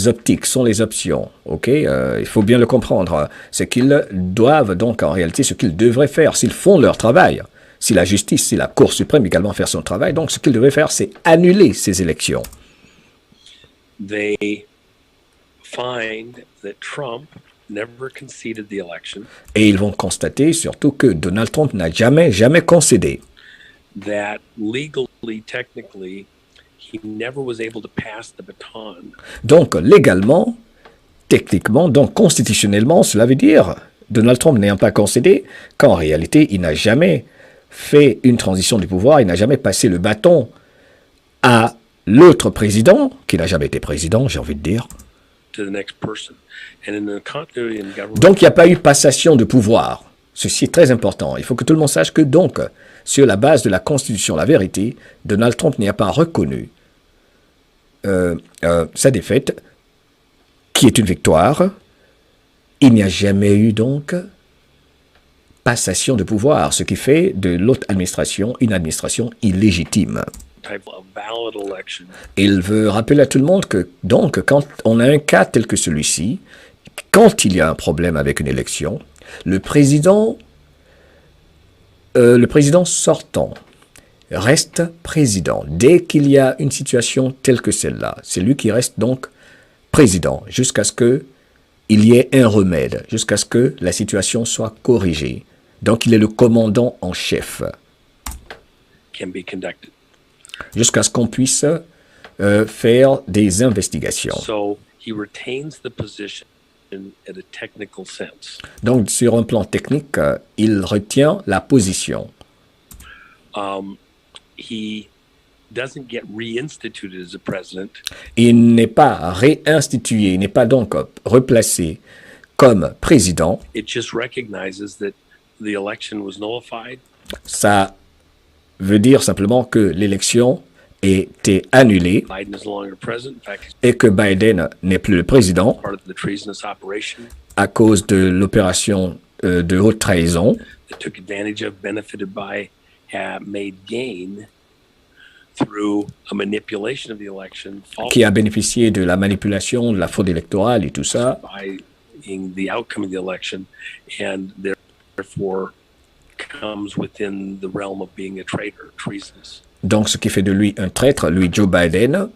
optiques, ce sont les options. Ok, il faut bien le comprendre. C'est qu'ils doivent donc en réalité ce qu'ils devraient faire s'ils font leur travail. Si la justice, si la Cour suprême également faire son travail, donc ce qu'ils devraient faire, c'est annuler ces élections. They find that Trump never conceded the election. Et ils vont constater surtout que Donald Trump n'a jamais concédé. That legally, technically, he never was able to pass the baton. Donc, légalement, techniquement, donc constitutionnellement, cela veut dire, Donald Trump n'ayant pas concédé, qu'en réalité, il n'a jamais fait une transition du pouvoir, il n'a jamais passé le bâton à l'autre président, qui n'a jamais été président, j'ai envie de dire. To the next person. And in the continuity in government, Donc, il n'y a pas eu passation de pouvoir. Ceci est très important. Il faut que tout le monde sache que donc, sur la base de la Constitution, la vérité, Donald Trump n'y a pas reconnu sa défaite, qui est une victoire. Il n'y a jamais eu donc passation de pouvoir, ce qui fait de l'autre administration une administration illégitime. type of valid election. Il veut rappeler à tout le monde que donc, quand on a un cas tel que celui-ci, quand il y a un problème avec une élection, le président sortant reste président. Dès qu'il y a une situation telle que celle-là, c'est lui qui reste donc président jusqu'à ce qu'il y ait un remède, jusqu'à ce que la situation soit corrigée. Donc il est le commandant en chef, Can be conducted. jusqu'à ce qu'on puisse faire des investigations. So he retains the position at a technical sense. Donc sur un plan technique, il retient la position. He doesn't get reinstituted as a president. Il n'est pas réinstitué, il n'est pas donc replacé comme président. It just recognizes that the election was nullified. Ça veut dire simplement que l'élection était annulée Biden is no longer president. In fact, he's et que Biden n'est plus le président part of the treasonous operation à cause de l'opération de haute trahison that took advantage of, benefited by, made gain through a manipulation of the election, qui a bénéficié de la manipulation, de la fraude électorale et tout ça, falsifying the outcome of the election, and therefore comes within the realm of being a traitor, treasonous, donc ce qui fait de lui un traître, lui Joe Biden,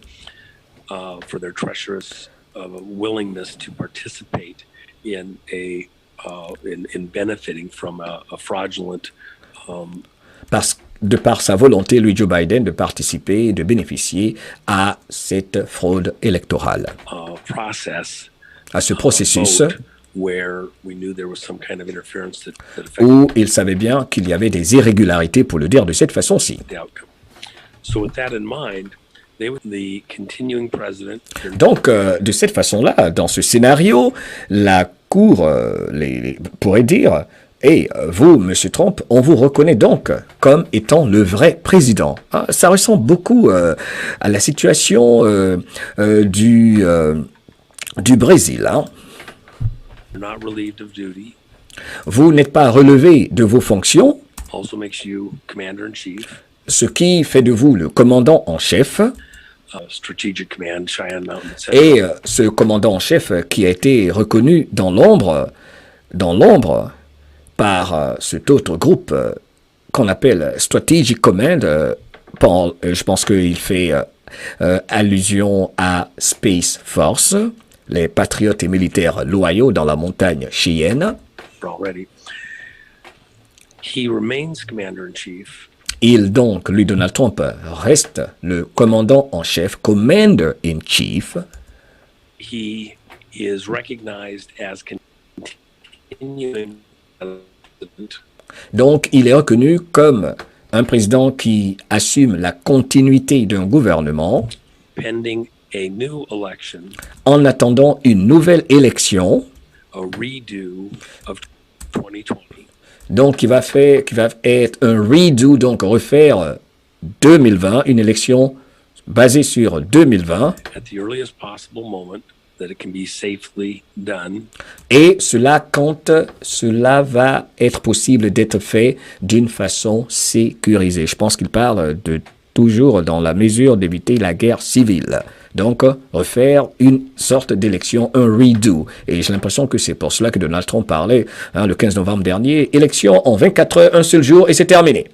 for their treacherous willingness to participate in in benefiting from a fraudulent de par sa volonté, lui Joe Biden, de participer et de bénéficier à cette fraude électorale, process, à ce processus vote where we knew there was some kind of interference that affected où il savait bien qu'il y avait des irrégularités, pour le dire de cette façon-ci. the outcome. So with that in mind, the continuing president, Donc, de cette façon-là, dans ce scénario, la Cour pourrait dire « Hey, vous, Monsieur Trump, on vous reconnaît donc comme étant le vrai président. » Ça ressemble beaucoup à la situation du Brésil. not relieved of duty, Vous n'êtes pas relevé de vos fonctions, also makes you commander-in-chief, ce qui fait de vous le commandant en chef. Strategic Command, Cheyenne Mountain, etc. Et ce commandant en chef qui a été reconnu dans l'ombre par cet autre groupe qu'on appelle Strategic Command, je pense qu'il fait allusion à Space Force, les patriotes et militaires loyaux dans la montagne Cheyenne. Already. He remains commander-in-chief. Donc, lui, Donald Trump, reste le commandant en chef, commander in chief. He is recognized as continuing president. Donc, il est reconnu comme un président qui assume la continuité d'un gouvernement Pending a new election, en attendant une nouvelle élection, a redo of 2020. donc qui va être un redo, donc refaire 2020, une élection basée sur 2020, At the earliest possible moment that it can be safely done, et cela quand cela va être possible d'être fait d'une façon sécurisée. Je pense qu'il parle de toujours dans la mesure d'éviter la guerre civile. Donc, refaire une sorte d'élection, un redo. Et j'ai l'impression que c'est pour cela que Donald Trump parlait le 15 novembre dernier, élection en 24 heures, un seul jour, et c'est terminé.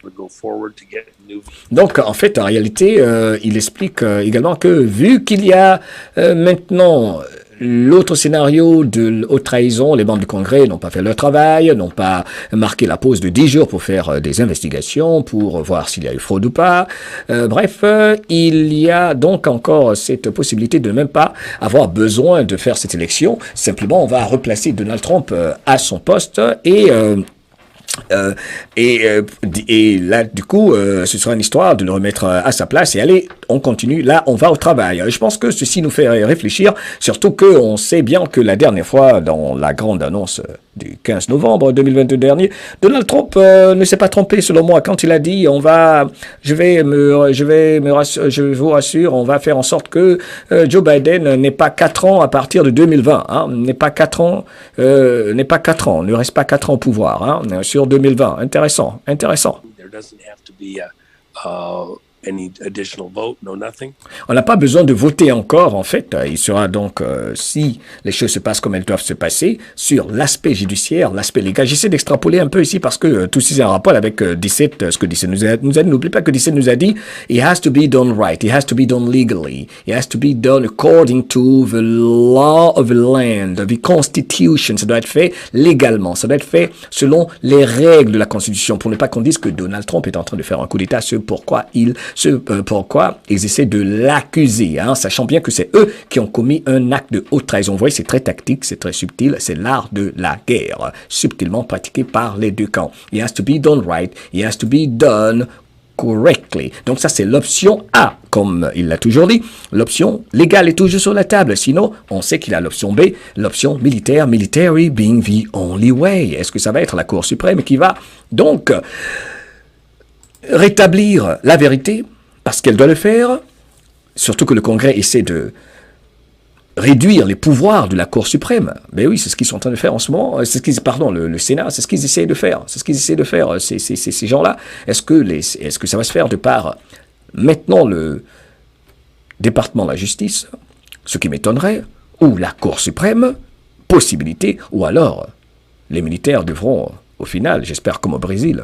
would go forward to get new. Donc, en fait, en réalité, il explique également que vu qu'il y a maintenant l'autre scénario de haute trahison, les membres du Congrès n'ont pas fait leur travail, n'ont pas marqué la pause de 10 jours pour faire des investigations, pour voir s'il y a eu fraude ou pas. Bref, il y a donc encore cette possibilité de ne même pas avoir besoin de faire cette élection. Simplement, on va replacer Donald Trump à son poste et là, du coup, ce sera une histoire de le remettre à sa place et allez, on continue, là, on va au travail. Je pense que ceci nous fait réfléchir, surtout qu'on sait bien que la dernière fois, dans la grande annonce du 15 novembre 2022 dernier, Donald Trump ne s'est pas trompé, selon moi, quand il a dit, je vous rassure, on va faire en sorte que Joe Biden n'ait pas 4 ans à partir de 2020, hein, ne reste pas 4 ans au pouvoir, hein, sur 2020. Intéressant. There doesn't have to be any additional vote, no nothing. On n'a pas besoin de voter encore, en fait. Il sera donc, si les choses se passent comme elles doivent se passer, sur l'aspect judiciaire, l'aspect légal. J'essaie d'extrapoler un peu ici parce que tout ceci a un rapport avec 17, ce que 17 nous a dit. N'oublie pas que 17 nous a dit, it has to be done right, it has to be done legally, it has to be done according to the law of the land, the constitution. Ça doit être fait légalement, ça doit être fait selon les règles de la Constitution, pour ne pas qu'on dise que Donald Trump est en train de faire un coup d'État, pourquoi ils essaient de l'accuser, hein, sachant bien que c'est eux qui ont commis un acte de haute trahison. Vous voyez, c'est très tactique, c'est très subtil, c'est l'art de la guerre, subtilement pratiqué par les deux camps. It has to be done right, it has to be done correctly. Donc ça, c'est l'option A, comme il l'a toujours dit. L'option légale est toujours sur la table. Sinon, on sait qu'il a l'option B, l'option militaire, military being the only way. Est-ce que ça va être la Cour suprême qui va donc rétablir la vérité, parce qu'elle doit le faire, surtout que le Congrès essaie de réduire les pouvoirs de la Cour suprême. Mais oui, c'est ce qu'ils sont en train de faire en ce moment. Le Sénat, c'est ce qu'ils essaient de faire. C'est ce qu'ils essaient de faire, ces gens-là. Est-ce que ça va se faire de par maintenant le département de la justice, ce qui m'étonnerait, ou la Cour suprême, possibilité, ou alors les militaires devront, au final, j'espère comme au Brésil,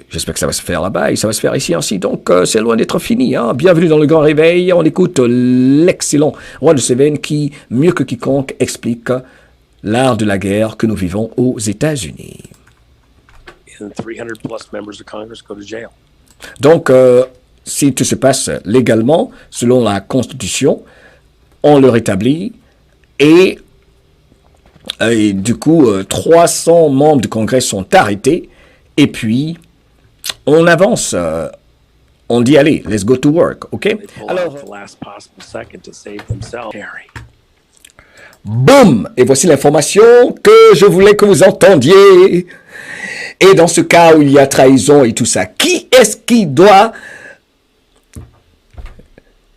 j'espère que ça va se faire là-bas et ça va se faire ici ainsi. Donc, c'est loin d'être fini. Hein. Bienvenue dans le Grand Réveil. On écoute l'excellent Roi de Seven qui, mieux que quiconque, explique l'art de la guerre que nous vivons aux États-Unis. And 300 plus members of Congress go to jail. Donc, si tout se passe légalement, selon la Constitution, on le rétablit et du coup, 300 membres du Congrès sont arrêtés et puis on avance, on dit allez, let's go to work, ok? They pull Alors, out the last possible second to save themselves. Terry. boum! Et voici l'information que je voulais que vous entendiez. Et dans ce cas où il y a trahison et tout ça, qui est-ce qui doit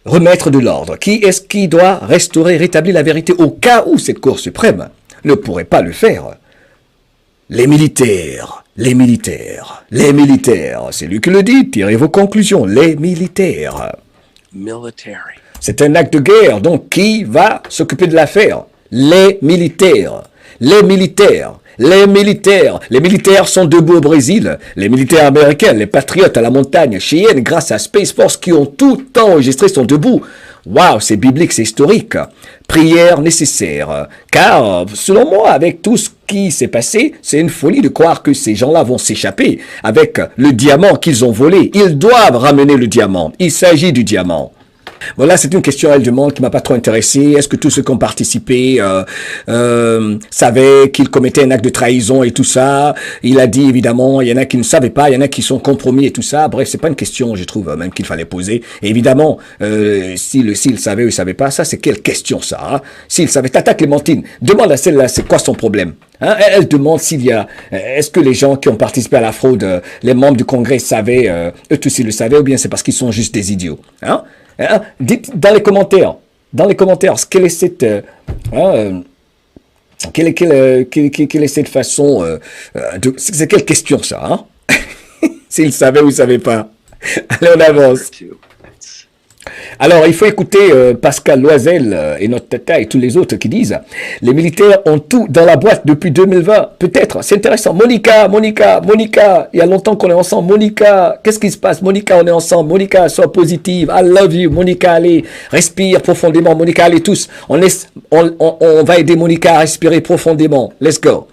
remettre de l'ordre? Qui est-ce qui doit restaurer, rétablir la vérité au cas où cette Cour suprême ne pourrait pas le faire? Les militaires, c'est lui qui le dit, tirez vos conclusions, les militaires. Military. C'est un acte de guerre, donc qui va s'occuper de l'affaire? Les militaires. Les militaires sont debout au Brésil. Les militaires américains, les patriotes à la montagne, Cheyenne, grâce à Space Force, qui ont tout enregistré, sont debout. Waouh, c'est biblique, c'est historique. prière nécessaire. Car, selon moi, avec tout ce qui s'est passé, c'est une folie de croire que ces gens-là vont s'échapper avec le diamant qu'ils ont volé. Ils doivent ramener le diamant. Il s'agit du diamant. Voilà, c'est une question, elle demande, qui m'a pas trop intéressé. Est-ce que tous ceux qui ont participé savaient qu'ils commettaient un acte de trahison et tout ça? Il a dit, évidemment, il y en a qui ne savaient pas, il y en a qui sont compromis et tout ça. Bref, c'est pas une question, je trouve, même qu'il fallait poser. Et évidemment, s'il savait ou il savait pas, ça, c'est quelle question, ça, hein? S'il savait, Tata Clémentine, demande à celle-là, c'est quoi son problème? Hein? Elle demande s'il y a, est-ce que les gens qui ont participé à la fraude, les membres du Congrès savaient, eux tous ils le savaient, ou bien c'est parce qu'ils sont juste des idiots, hein? Dites dans les commentaires, quelle est cette, quelle est cette façon c'est quelle question ça, hein? S'ils savaient ou ils ne savaient pas. Allez, on avance. Alors, il faut écouter Pascal Loisel et notre tata et tous les autres qui disent « Les militaires ont tout dans la boîte depuis 2020. » Peut-être, c'est intéressant. Monica, il y a longtemps qu'on est ensemble. Monica, qu'est-ce qui se passe? Monica, on est ensemble. Monica, sois positive. I love you. Monica, allez, respire profondément. Monica, allez tous. On va aider Monica à respirer profondément. Let's go.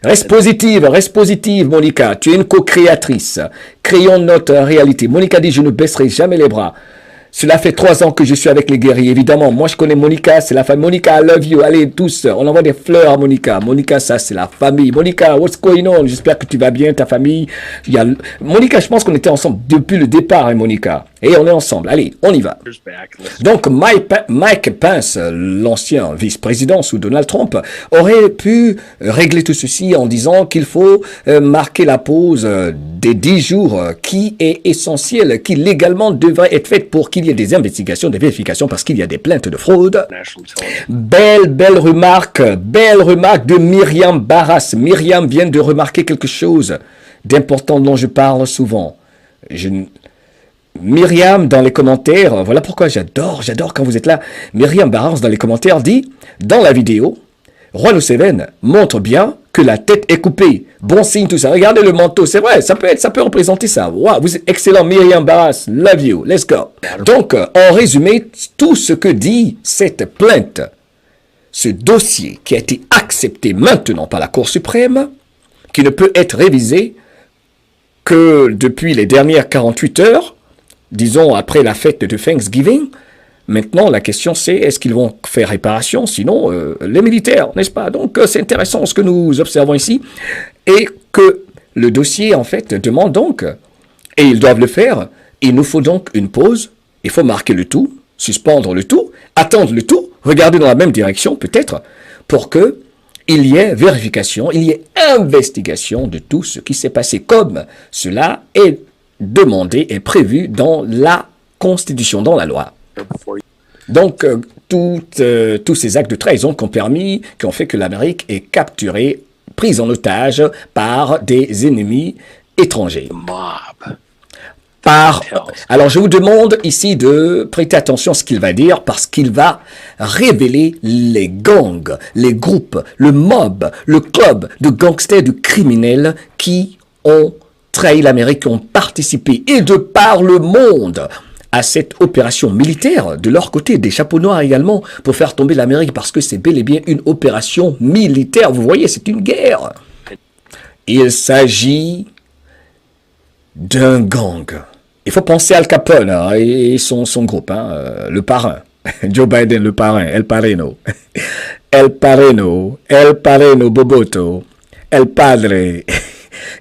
Reste positive, Monica. Tu es une co-créatrice. Créons notre réalité. Monica dit, je ne baisserai jamais les bras. Cela fait 3 ans que je suis avec les guerriers. Évidemment, moi je connais Monica, c'est la famille. Monica, I love you. Allez, tous, on envoie des fleurs à Monica. Monica, ça c'est la famille. Monica, what's going on? J'espère que tu vas bien, ta famille. Monica, je pense qu'on était ensemble depuis le départ, hein, Monica. Et on est ensemble. Allez, on y va. Donc, Mike Pence, l'ancien vice-président sous Donald Trump, aurait pu régler tout ceci en disant qu'il faut marquer la pause des 10 jours qui est essentielle, qui légalement devrait être faite pour qu'il y ait des investigations, des vérifications, parce qu'il y a des plaintes de fraude. Belle remarque de Myriam Barras. Myriam vient de remarquer quelque chose d'important dont je parle souvent. Myriam, dans les commentaires, voilà pourquoi j'adore quand vous êtes là. Myriam Barras, dans les commentaires, dit, dans la vidéo, Juan Seven montre bien que la tête est coupée. Bon signe, tout ça. Regardez le manteau, c'est vrai, ça peut représenter ça. Wow, vous êtes excellent, Myriam Barras. Love you. Let's go. Donc, en résumé, tout ce que dit cette plainte, ce dossier qui a été accepté maintenant par la Cour suprême, qui ne peut être révisé que depuis les dernières 48 heures, disons après la fête de Thanksgiving. Maintenant, la question c'est, est-ce qu'ils vont faire réparation? Sinon, les militaires, n'est-ce pas? Donc, c'est intéressant ce que nous observons ici. Et que le dossier, en fait, demande donc, et ils doivent le faire, il nous faut donc une pause, il faut marquer le tout, suspendre le tout, attendre le tout, regarder dans la même direction, peut-être, pour que il y ait vérification, il y ait investigation de tout ce qui s'est passé, comme cela est demandé et prévu dans la Constitution, dans la loi. Donc, tous ces actes de trahison qui ont fait que l'Amérique est capturée, prise en otage par des ennemis étrangers. Alors, je vous demande ici de prêter attention à ce qu'il va dire, parce qu'il va révéler les gangs, les groupes, le mob, le club de gangsters, de criminels qui ont trahi l'Amérique, qui ont participé, et de par le monde, à cette opération militaire, de leur côté, des chapeaux noirs également, pour faire tomber l'Amérique, parce que c'est bel et bien une opération militaire. Vous voyez, c'est une guerre. Il s'agit d'un gang. Il faut penser à Al Capone et son groupe, le parrain. Joe Biden, le parrain, El Pareno. El Pareno, Boboto, El Padre.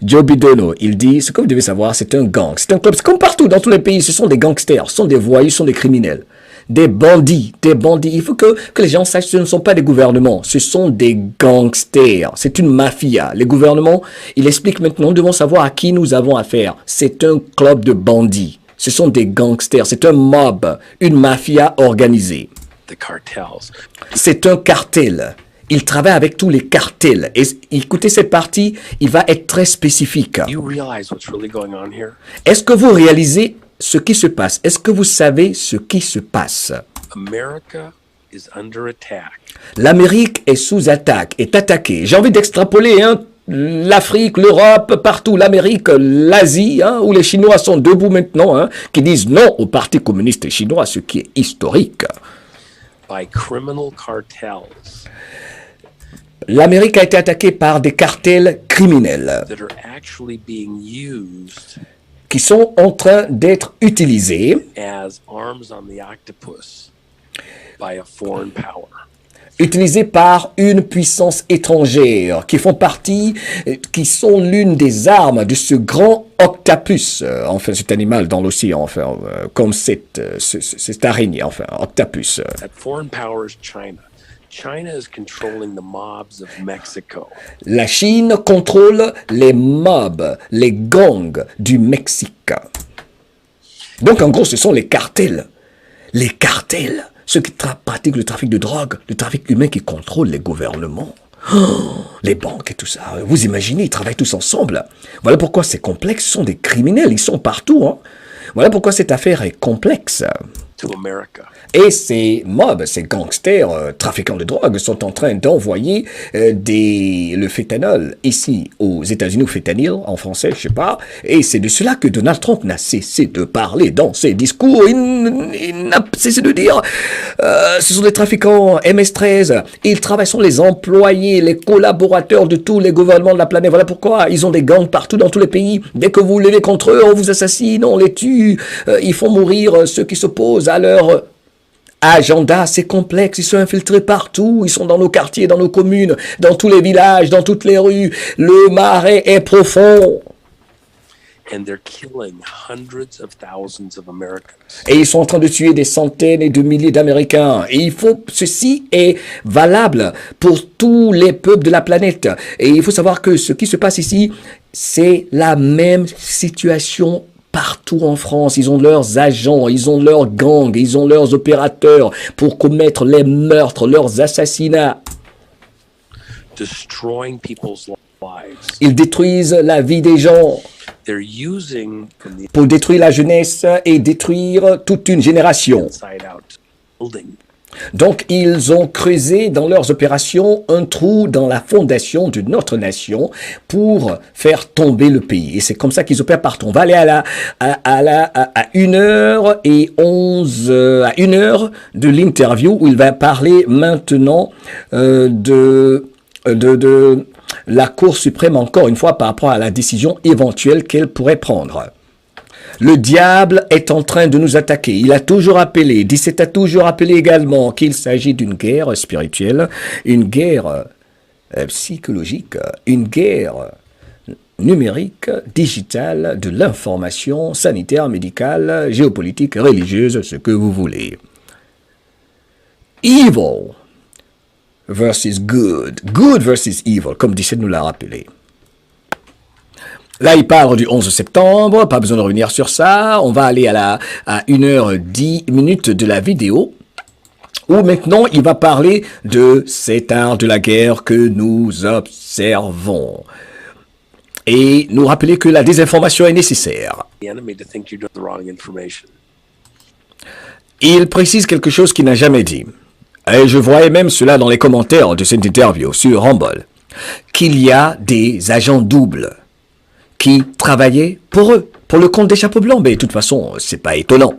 Joe Biden, il dit, ce que vous devez savoir, c'est un gang, c'est un club, c'est comme partout dans tous les pays, ce sont des gangsters, ce sont des voyous, ce sont des criminels, des bandits. Il faut que les gens sachent que ce ne sont pas des gouvernements, ce sont des gangsters, c'est une mafia. Les gouvernements, il explique maintenant, nous devons savoir à qui nous avons affaire. C'est un club de bandits, ce sont des gangsters, c'est un mob, une mafia organisée. C'est un cartel. Il travaille avec tous les cartels. Et écoutez cette partie, il va être très spécifique. Est-ce que vous réalisez ce qui se passe? Est-ce que vous savez ce qui se passe? L'Amérique est sous attaque, est attaquée. J'ai envie d'extrapoler, l'Afrique, l'Europe, partout, l'Amérique, l'Asie, où les Chinois sont debout maintenant, qui disent non au Parti communiste chinois, ce qui est historique. by criminal cartels L'Amérique a été attaquée par des cartels criminels that are actually being used qui sont en train d'être utilisés as arms on the octopus by a foreign power. par une puissance étrangère, qui font partie, qui sont l'une des armes de ce grand octopus, enfin cet animal dans l'océan, enfin comme cette araignée, enfin octopus. That foreign power is China. China is controlling the mobs of Mexico. La Chine contrôle les mobs, les gangs du Mexique. Donc en gros, ce sont les cartels. Les cartels, ceux qui pratiquent le trafic de drogue, le trafic humain qui contrôlent les gouvernements. Les banques et tout ça. Vous imaginez, ils travaillent tous ensemble. Voilà pourquoi c'est complexe. Ce sont des criminels, ils sont partout. Hein. Voilà pourquoi cette affaire est complexe. To America. Et ces mobs, ces gangsters, trafiquants de drogue, sont en train d'envoyer le fentanyl ici aux États-Unis, ou fentanyl en français, je sais pas. Et c'est de cela que Donald Trump n'a cessé de parler dans ses discours. Il n'a cessé de dire ce sont des trafiquants MS-13. Ils travaillent, sont les employés, les collaborateurs de tous les gouvernements de la planète. Voilà pourquoi ils ont des gangs partout dans tous les pays. Dès que vous levez contre eux, on vous assassine, on les tue. Ils font mourir ceux qui s'opposent à leur agenda, c'est complexe, ils sont infiltrés partout, ils sont dans nos quartiers, dans nos communes, dans tous les villages, dans toutes les rues. Le marais est profond. And they're killing hundreds of thousands of Americans. Et ils sont en train de tuer des centaines et de milliers d'Américains. Et ceci est valable pour tous les peuples de la planète. Et il faut savoir que ce qui se passe ici, c'est la même situation partout en France. Ils ont leurs agents, ils ont leurs gangs, ils ont leurs opérateurs pour commettre les meurtres, leurs assassinats. Destroying people's lives. Ils détruisent la vie des gens They're using from the pour détruire la jeunesse et détruire toute une génération. inside out building. Donc, ils ont creusé dans leurs opérations un trou dans la fondation de notre nation pour faire tomber le pays. Et c'est comme ça qu'ils opèrent partout. On va aller à 1h11, à 1h de l'interview où il va parler maintenant de la Cour suprême encore une fois par rapport à la décision éventuelle qu'elle pourrait prendre. Le diable est en train de nous attaquer. Il a toujours appelé, 17 a toujours appelé également qu'il s'agit d'une guerre spirituelle, une guerre psychologique, une guerre numérique, digitale, de l'information sanitaire, médicale, géopolitique, religieuse, ce que vous voulez. Evil versus good. Good versus evil, comme Dicet nous l'a rappelé. Là, il parle du 11 septembre, pas besoin de revenir sur ça. On va aller à 1h10 de la vidéo, où maintenant, il va parler de cet art de la guerre que nous observons. Et nous rappeler que la désinformation est nécessaire. The enemy to think you're doing the wrong information. Il précise quelque chose qu'il n'a jamais dit. Et je voyais même cela dans les commentaires de cette interview sur Rumble, qu'il y a des agents doubles qui travaillaient pour eux, pour le compte des chapeaux blancs. Mais de toute façon, c'est pas étonnant.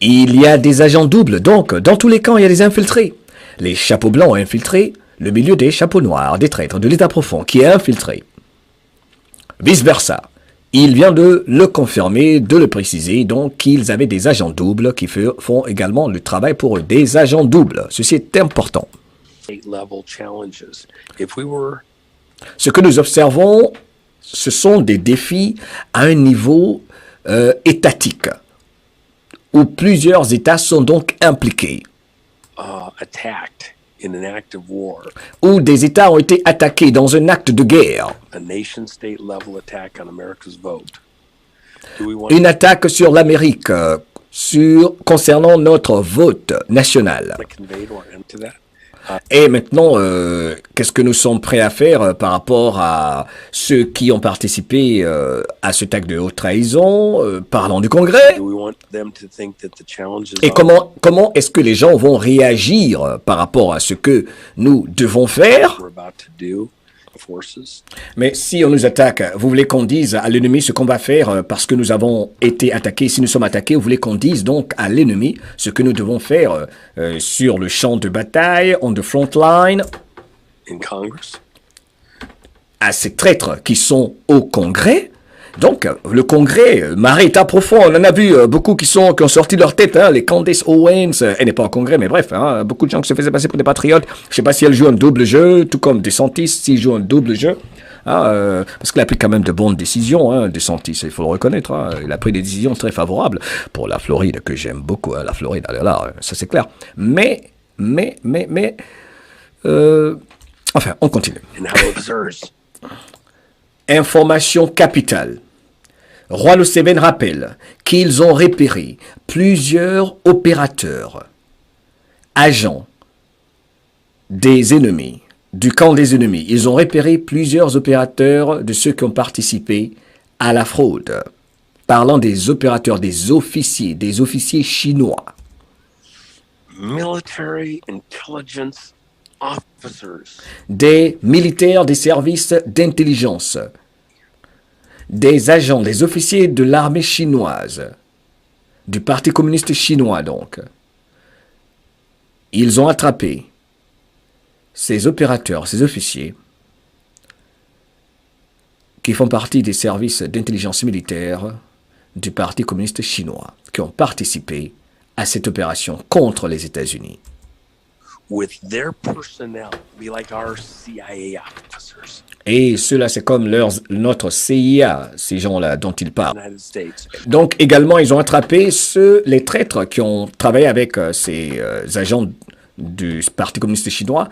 Il y a des agents doubles, donc dans tous les camps, il y a des infiltrés. Les chapeaux blancs ont infiltré le milieu des chapeaux noirs, des traîtres, de l'état profond, qui est infiltré. Vice-versa. Il vient de le confirmer, de le préciser, donc qu'ils avaient des agents doubles qui font également le travail pour eux, des agents doubles. Ceci est important. State-level challenges. If we were Ce que nous observons, ce sont des défis à un niveau étatique, où plusieurs États sont donc impliqués, attacked in an act of war, où des États ont été attaqués dans un acte de guerre, a nation-state level attack on America's vote, do we want une attaque sur l'Amérique, concernant notre vote national. to convey to our end to that? Et maintenant, qu'est-ce que nous sommes prêts à faire par rapport à ceux qui ont participé à cet acte de haute trahison, parlant du Congrès? Do we want them to think that the challenges Et comment est-ce que les gens vont réagir par rapport à ce que nous devons faire? we're about to do forces. Mais si on nous attaque, vous voulez qu'on dise à l'ennemi ce qu'on va faire parce que nous avons été attaqués. Si nous sommes attaqués, vous voulez qu'on dise donc à l'ennemi ce que nous devons faire sur le champ de bataille, on the front line, In Congress, à ces traîtres qui sont au Congrès. Donc, le Congrès, marée est à profond. On en a vu beaucoup qui ont sorti leur tête. Hein, les Candace Owens, elle n'est pas au Congrès, mais bref, hein, beaucoup de gens qui se faisaient passer pour des patriotes. Je ne sais pas si elle joue un double jeu, tout comme DeSantis, s'il joue un double jeu. Hein, parce qu'il a pris quand même de bonnes décisions, hein, DeSantis, il faut le reconnaître. Hein, il a pris des décisions très favorables pour la Floride, que j'aime beaucoup. Hein, la Floride, là, ça c'est clair. Enfin, on continue. and how absurd. Information capitale. Roi Seven rappelle qu'ils ont repéré plusieurs opérateurs, agents des ennemis, du camp des ennemis. Ils ont repéré plusieurs opérateurs de ceux qui ont participé à la fraude. Parlant des opérateurs, des officiers chinois. Military intelligence officers. Des militaires des services d'intelligence, des agents, des officiers de l'armée chinoise, du Parti communiste chinois donc. Ils ont attrapé ces opérateurs, ces officiers, qui font partie des services d'intelligence militaire du Parti communiste chinois, qui ont participé à cette opération contre les États-Unis. With their personnel, be like our CIA officers. Et ceux-là, c'est comme notre CIA, ces gens-là dont ils parlent. United States. Donc, également, ils ont attrapé les traîtres qui ont travaillé avec ces agents du Parti communiste chinois.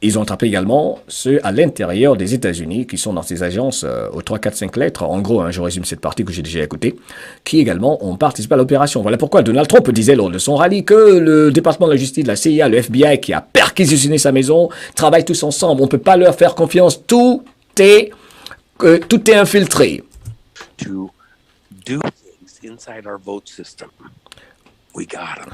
Ils ont attrapé également ceux à l'intérieur des États-Unis qui sont dans ces agences aux 3, 4, 5 lettres. En gros, hein, je résume cette partie que j'ai déjà écoutée, qui également ont participé à l'opération. Voilà pourquoi Donald Trump disait lors de son rallye que le département de la justice, la CIA, le FBI qui a perquisitionné sa maison, travaillent tous ensemble. On ne peut pas leur faire confiance. Tout est infiltré. To do things inside our vote system. We got them.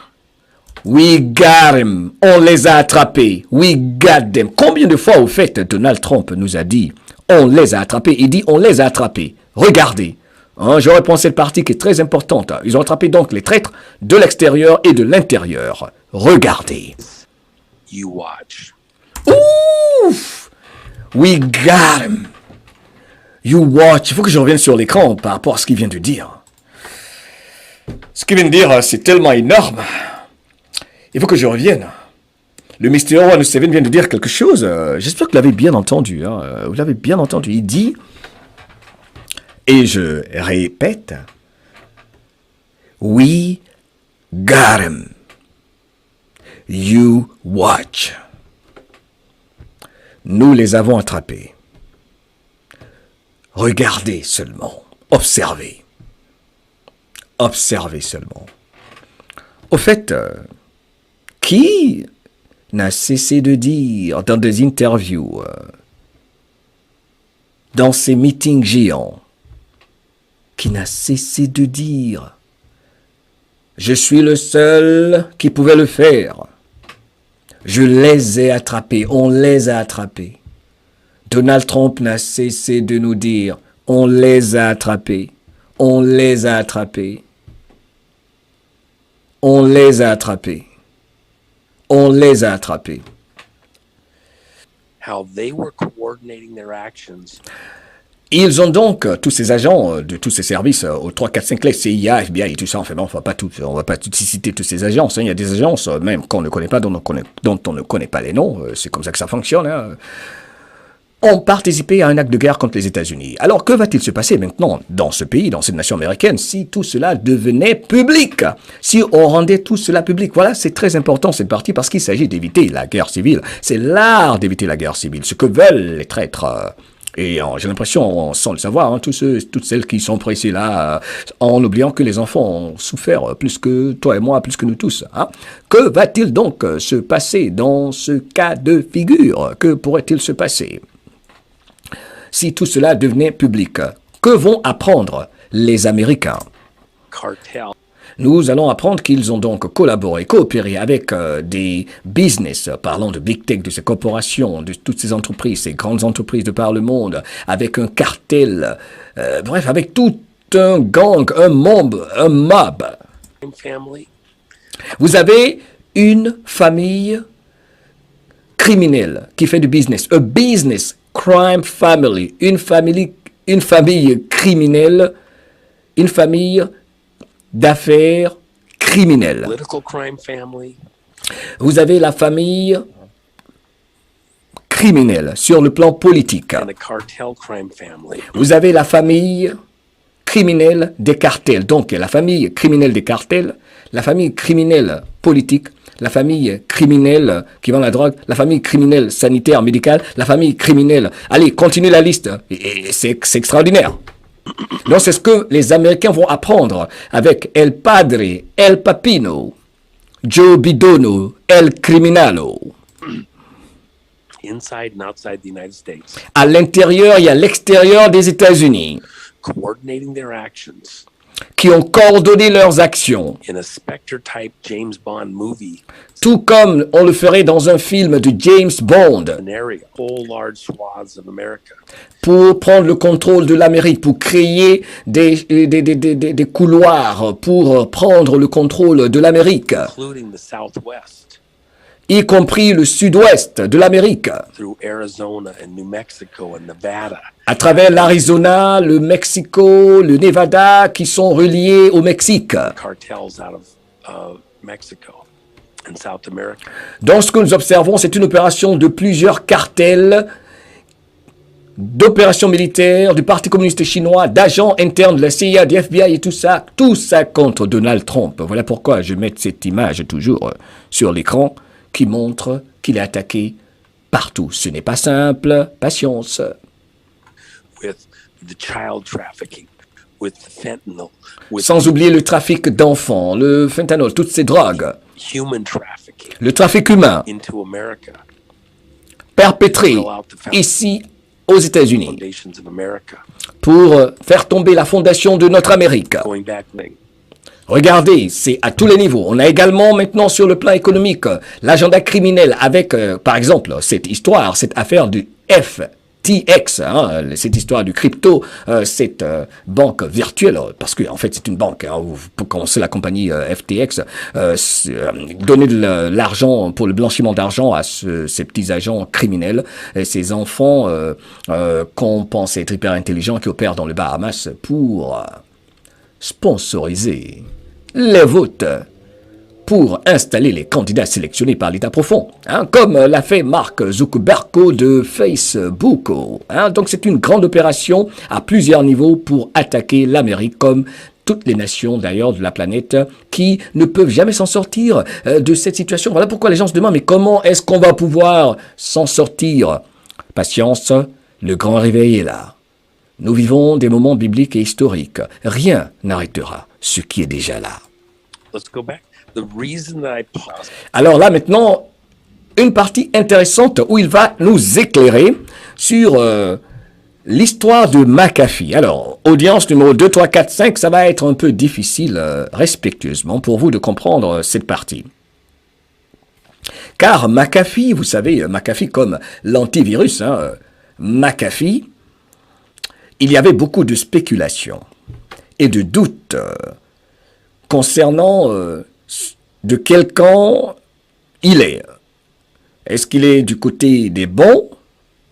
We got him. On les a attrapés. We got them. Combien de fois, au fait, Donald Trump nous a dit on les a attrapés. Il dit on les a attrapés. Regardez. Hein, je reprends cette partie qui est très importante. Ils ont attrapé donc les traîtres de l'extérieur et de l'intérieur. Regardez. You watch. Ouf! We got him. You watch. Il faut que je revienne sur l'écran par rapport à ce qu'il vient de dire. Ce qu'il vient de dire, c'est tellement énorme. Il faut que je revienne. Le mystérieux roi Seven vient de dire quelque chose. J'espère que vous l'avez bien entendu. Hein. Vous l'avez bien entendu. Il dit, et je répète, we got him. You watch. Nous les avons attrapés. Regardez seulement. Observez. Observez seulement. Au fait, qui n'a cessé de dire dans des interviews, dans ces meetings géants, qui n'a cessé de dire « Je suis le seul qui pouvait le faire. Je les ai attrapés, on les a attrapés. » Donald Trump n'a cessé de nous dire « On les a attrapés, on les a attrapés. On les a attrapés. » On les a attrapés. How they were coordinating their actions. Ils ont donc, tous ces agents de tous ces services, aux 3, 4, 5 lettres, CIA, FBI et tout ça, enfin bon, on va pas tout citer toutes ces agences. Hein. Il y a des agences, même qu'on ne connaît pas, dont on ne connaît pas les noms, c'est comme ça que ça fonctionne. Hein. Ont participé à un acte de guerre contre les États-Unis. Alors, que va-t-il se passer maintenant dans ce pays, dans cette nation américaine, si tout cela devenait public? Si on rendait tout cela public? Voilà, c'est très important cette partie parce qu'il s'agit d'éviter la guerre civile. C'est l'art d'éviter la guerre civile, ce que veulent les traîtres. Et j'ai l'impression, sans le savoir, hein, toutes celles qui sont pressées là, en oubliant que les enfants ont souffert plus que toi et moi, plus que nous tous. Hein. Que va-t-il donc se passer dans ce cas de figure? Que pourrait-il se passer si tout cela devenait public? Que vont apprendre les Américains? Cartel. Nous allons apprendre qu'ils ont donc collaboré, coopéré avec des business, parlant de big tech, de ces corporations, de toutes ces entreprises, ces grandes entreprises de par le monde, avec un cartel, bref, avec tout un gang, un mob, un mob. Family. Vous avez une famille criminelle qui fait du business, a business crime family, une famille criminelle, une famille d'affaires criminelles. Political crime family. Vous avez la famille criminelle sur le plan politique. And a cartel crime family. Vous avez la famille criminelle des cartels. Donc la famille criminelle des cartels, la famille criminelle politique, la famille criminelle qui vend la drogue, la famille criminelle sanitaire, médicale, la famille criminelle. Allez, continuez la liste. Et c'est extraordinaire. Donc c'est ce que les Américains vont apprendre avec El Padre, El Papino, Joe Bidono, El Criminalo. Inside and outside the United States. À l'intérieur et à l'extérieur des États-Unis, Coordinating their actions qui ont coordonné leurs actions, in a Spectre-type James Bond movie tout comme on le ferait dans un film de James Bond, scenario. Whole large swaths of America. pour prendre le contrôle de l'Amérique, pour créer des couloirs, pour prendre le contrôle de l'Amérique, Including the Southwest y compris le sud-ouest de l'Amérique, through Arizona and New Mexico and Nevada. à travers l'Arizona, le Mexico, le Nevada, qui sont reliés au Mexique. Cartels out of Mexico and South America. Donc ce que nous observons, c'est une opération de plusieurs cartels, d'opérations militaires, du Parti communiste chinois, d'agents internes de la CIA, du FBI et tout ça contre Donald Trump. Voilà pourquoi je mets cette image toujours sur l'écran qui montre qu'il est attaqué partout. Ce n'est pas simple, patience. With the child trafficking, with the fentanyl, with Sans oublier le trafic d'enfants, le fentanyl, toutes ces drogues, human trafficking le trafic humain into America, perpétré ici aux États-Unis foundations of America, pour faire tomber la fondation de notre Amérique. going back. Regardez, c'est à tous les niveaux. On a également maintenant sur le plan économique l'agenda criminel avec, par exemple, cette histoire, cette affaire du FTX, cette histoire du crypto, cette banque virtuelle, parce que en fait c'est une banque, pour commencer la compagnie FTX, donner de l'argent pour le blanchiment d'argent à ces petits agents criminels, et ces enfants qu'on pense être hyper intelligents qui opèrent dans le Bahamas pour sponsoriser les votes pour installer les candidats sélectionnés par l'État profond, comme l'a fait Mark Zuckerberg de Facebook. Donc c'est une grande opération à plusieurs niveaux pour attaquer l'Amérique, comme toutes les nations d'ailleurs de la planète qui ne peuvent jamais s'en sortir de cette situation. Voilà pourquoi les gens se demandent, mais comment est-ce qu'on va pouvoir s'en sortir? Patience, le grand réveil est là. Nous vivons des moments bibliques et historiques. Rien n'arrêtera ce qui est déjà là. Let's go back. The reason that I paused. Alors là, maintenant, une partie intéressante où il va nous éclairer sur l'histoire de McAfee. Alors, audience numéro 2, 3, 4, 5, ça va être un peu difficile, respectueusement, pour vous de comprendre cette partie. Car McAfee, vous savez, McAfee comme l'antivirus, McAfee, il y avait beaucoup de spéculations et de doutes concernant de quel camp il est. Est-ce qu'il est du côté des bons?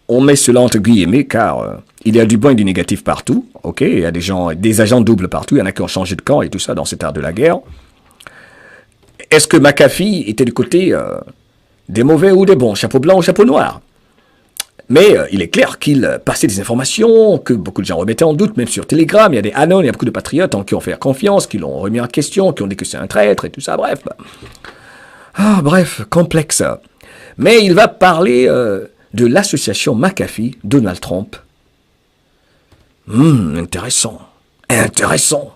On met cela entre guillemets car il y a du bon et du négatif partout. Ok, il y a des agents doubles partout, il y en a qui ont changé de camp et tout ça dans cet art de la guerre. Est-ce que McAfee était du côté des mauvais ou des bons, chapeau blanc ou chapeau noir? Mais il est clair qu'il passait des informations que beaucoup de gens remettaient en doute, même sur Telegram. Il y a des Anon, il y a beaucoup de patriotes en qui ont fait confiance, qui l'ont remis en question, qui ont dit que c'est un traître et tout ça, bref. Bref, complexe. Mais il va parler de l'association McAfee-Donald Trump. Intéressant. Intéressant.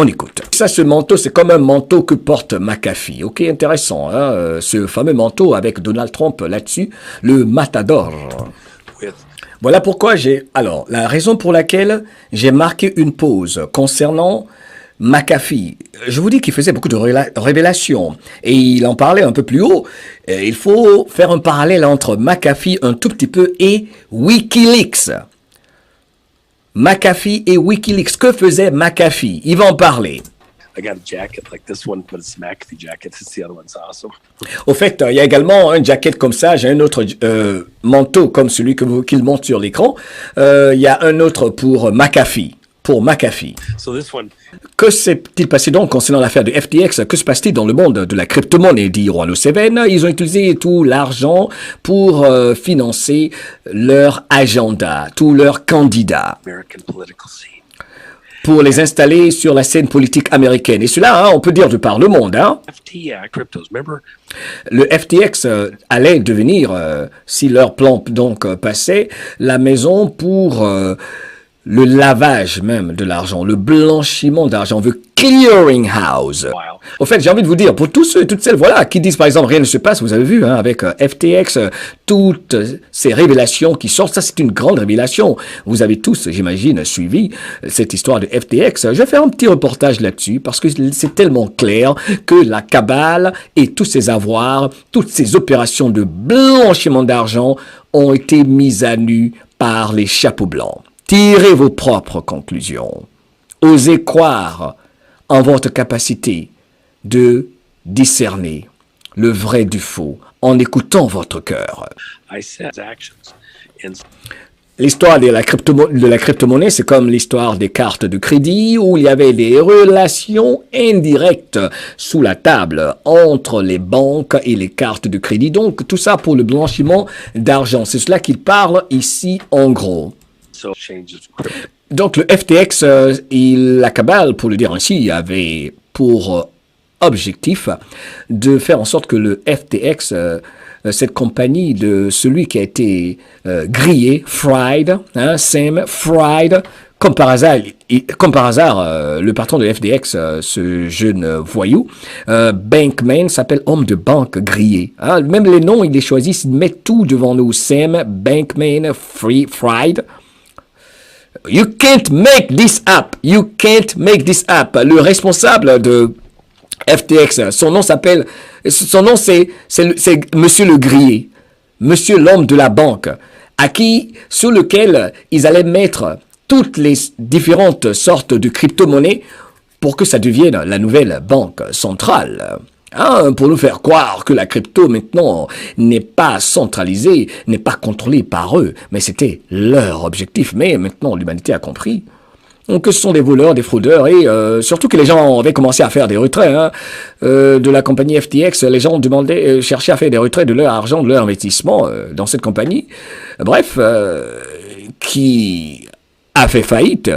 On écoute. Ça, ce manteau, c'est comme un manteau que porte McAfee. Ok, intéressant. Ce fameux manteau avec Donald Trump là-dessus, le Matador. Voilà pourquoi Alors, la raison pour laquelle j'ai marqué une pause concernant McAfee, je vous dis qu'il faisait beaucoup de révélations et il en parlait un peu plus haut. Il faut faire un parallèle entre McAfee un tout petit peu et Wikileaks. McAfee et Wikileaks, que faisait McAfee? Il va en parler. I got a jacket like this one, but it's a McAfee jacket. The other one's awesome. Au fait, il y a également un jacket comme ça. J'ai un autre manteau comme celui qu'il montre sur l'écran. Il y a un autre pour McAfee. Pour McAfee. So this one. Que s'est-il passé donc concernant l'affaire de FTX? Que se passe-t-il dans le monde de la crypto-monnaie? Dit Juan Seven. Ils ont utilisé tout l'argent pour financer leur agenda, tous leurs candidats. American political scene. Pour les installer sur la scène politique américaine. Et cela, hein, on peut dire de par le monde. Hein. Cryptos, remember? Le FTX allait devenir, si leur plan donc passait, la maison pour le lavage même de l'argent, le blanchiment d'argent, the clearing house. Wow. Au fait, j'ai envie de vous dire, pour tous ceux et toutes celles voilà, qui disent par exemple rien ne se passe, vous avez vu hein, avec FTX, toutes ces révélations qui sortent, ça c'est une grande révélation. Vous avez tous, j'imagine, suivi cette histoire de FTX. Je vais faire un petit reportage là-dessus parce que c'est tellement clair que la cabale et tous ces avoirs, toutes ces opérations de blanchiment d'argent ont été mises à nu par les chapeaux blancs. Tirez vos propres conclusions. Osez croire en votre capacité de discerner le vrai du faux en écoutant votre cœur. L'histoire de la crypto-monnaie, c'est comme l'histoire des cartes de crédit où il y avait des relations indirectes sous la table entre les banques et les cartes de crédit. Donc, tout ça pour le blanchiment d'argent. C'est cela qu'il parle ici en gros. Donc le FTX, la cabale, pour le dire ainsi, avait pour objectif de faire en sorte que le FTX, cette compagnie de celui qui a été grillé, fried, hein, Sam Fried, comme par hasard, le patron de FTX, ce jeune voyou, Bankman, s'appelle homme de banque grillé. Hein, même les noms, il les choisit, il met tout devant nous. Sam Bankman Fried. You can't make this up. You can't make this up. Le responsable de FTX, son nom c'est Monsieur le Grillé, Monsieur l'homme de la banque, sur lequel ils allaient mettre toutes les différentes sortes de crypto-monnaies pour que ça devienne la nouvelle banque centrale. Hein, pour nous faire croire que la crypto maintenant n'est pas centralisée, n'est pas contrôlée par eux, mais c'était leur objectif. Mais maintenant l'humanité a compris que ce sont des voleurs, des fraudeurs et surtout que les gens avaient commencé à faire des retraits hein, de la compagnie FTX. Les gens cherchaient à faire des retraits de leur argent, de leur investissement dans cette compagnie. Bref, qui a fait faillite.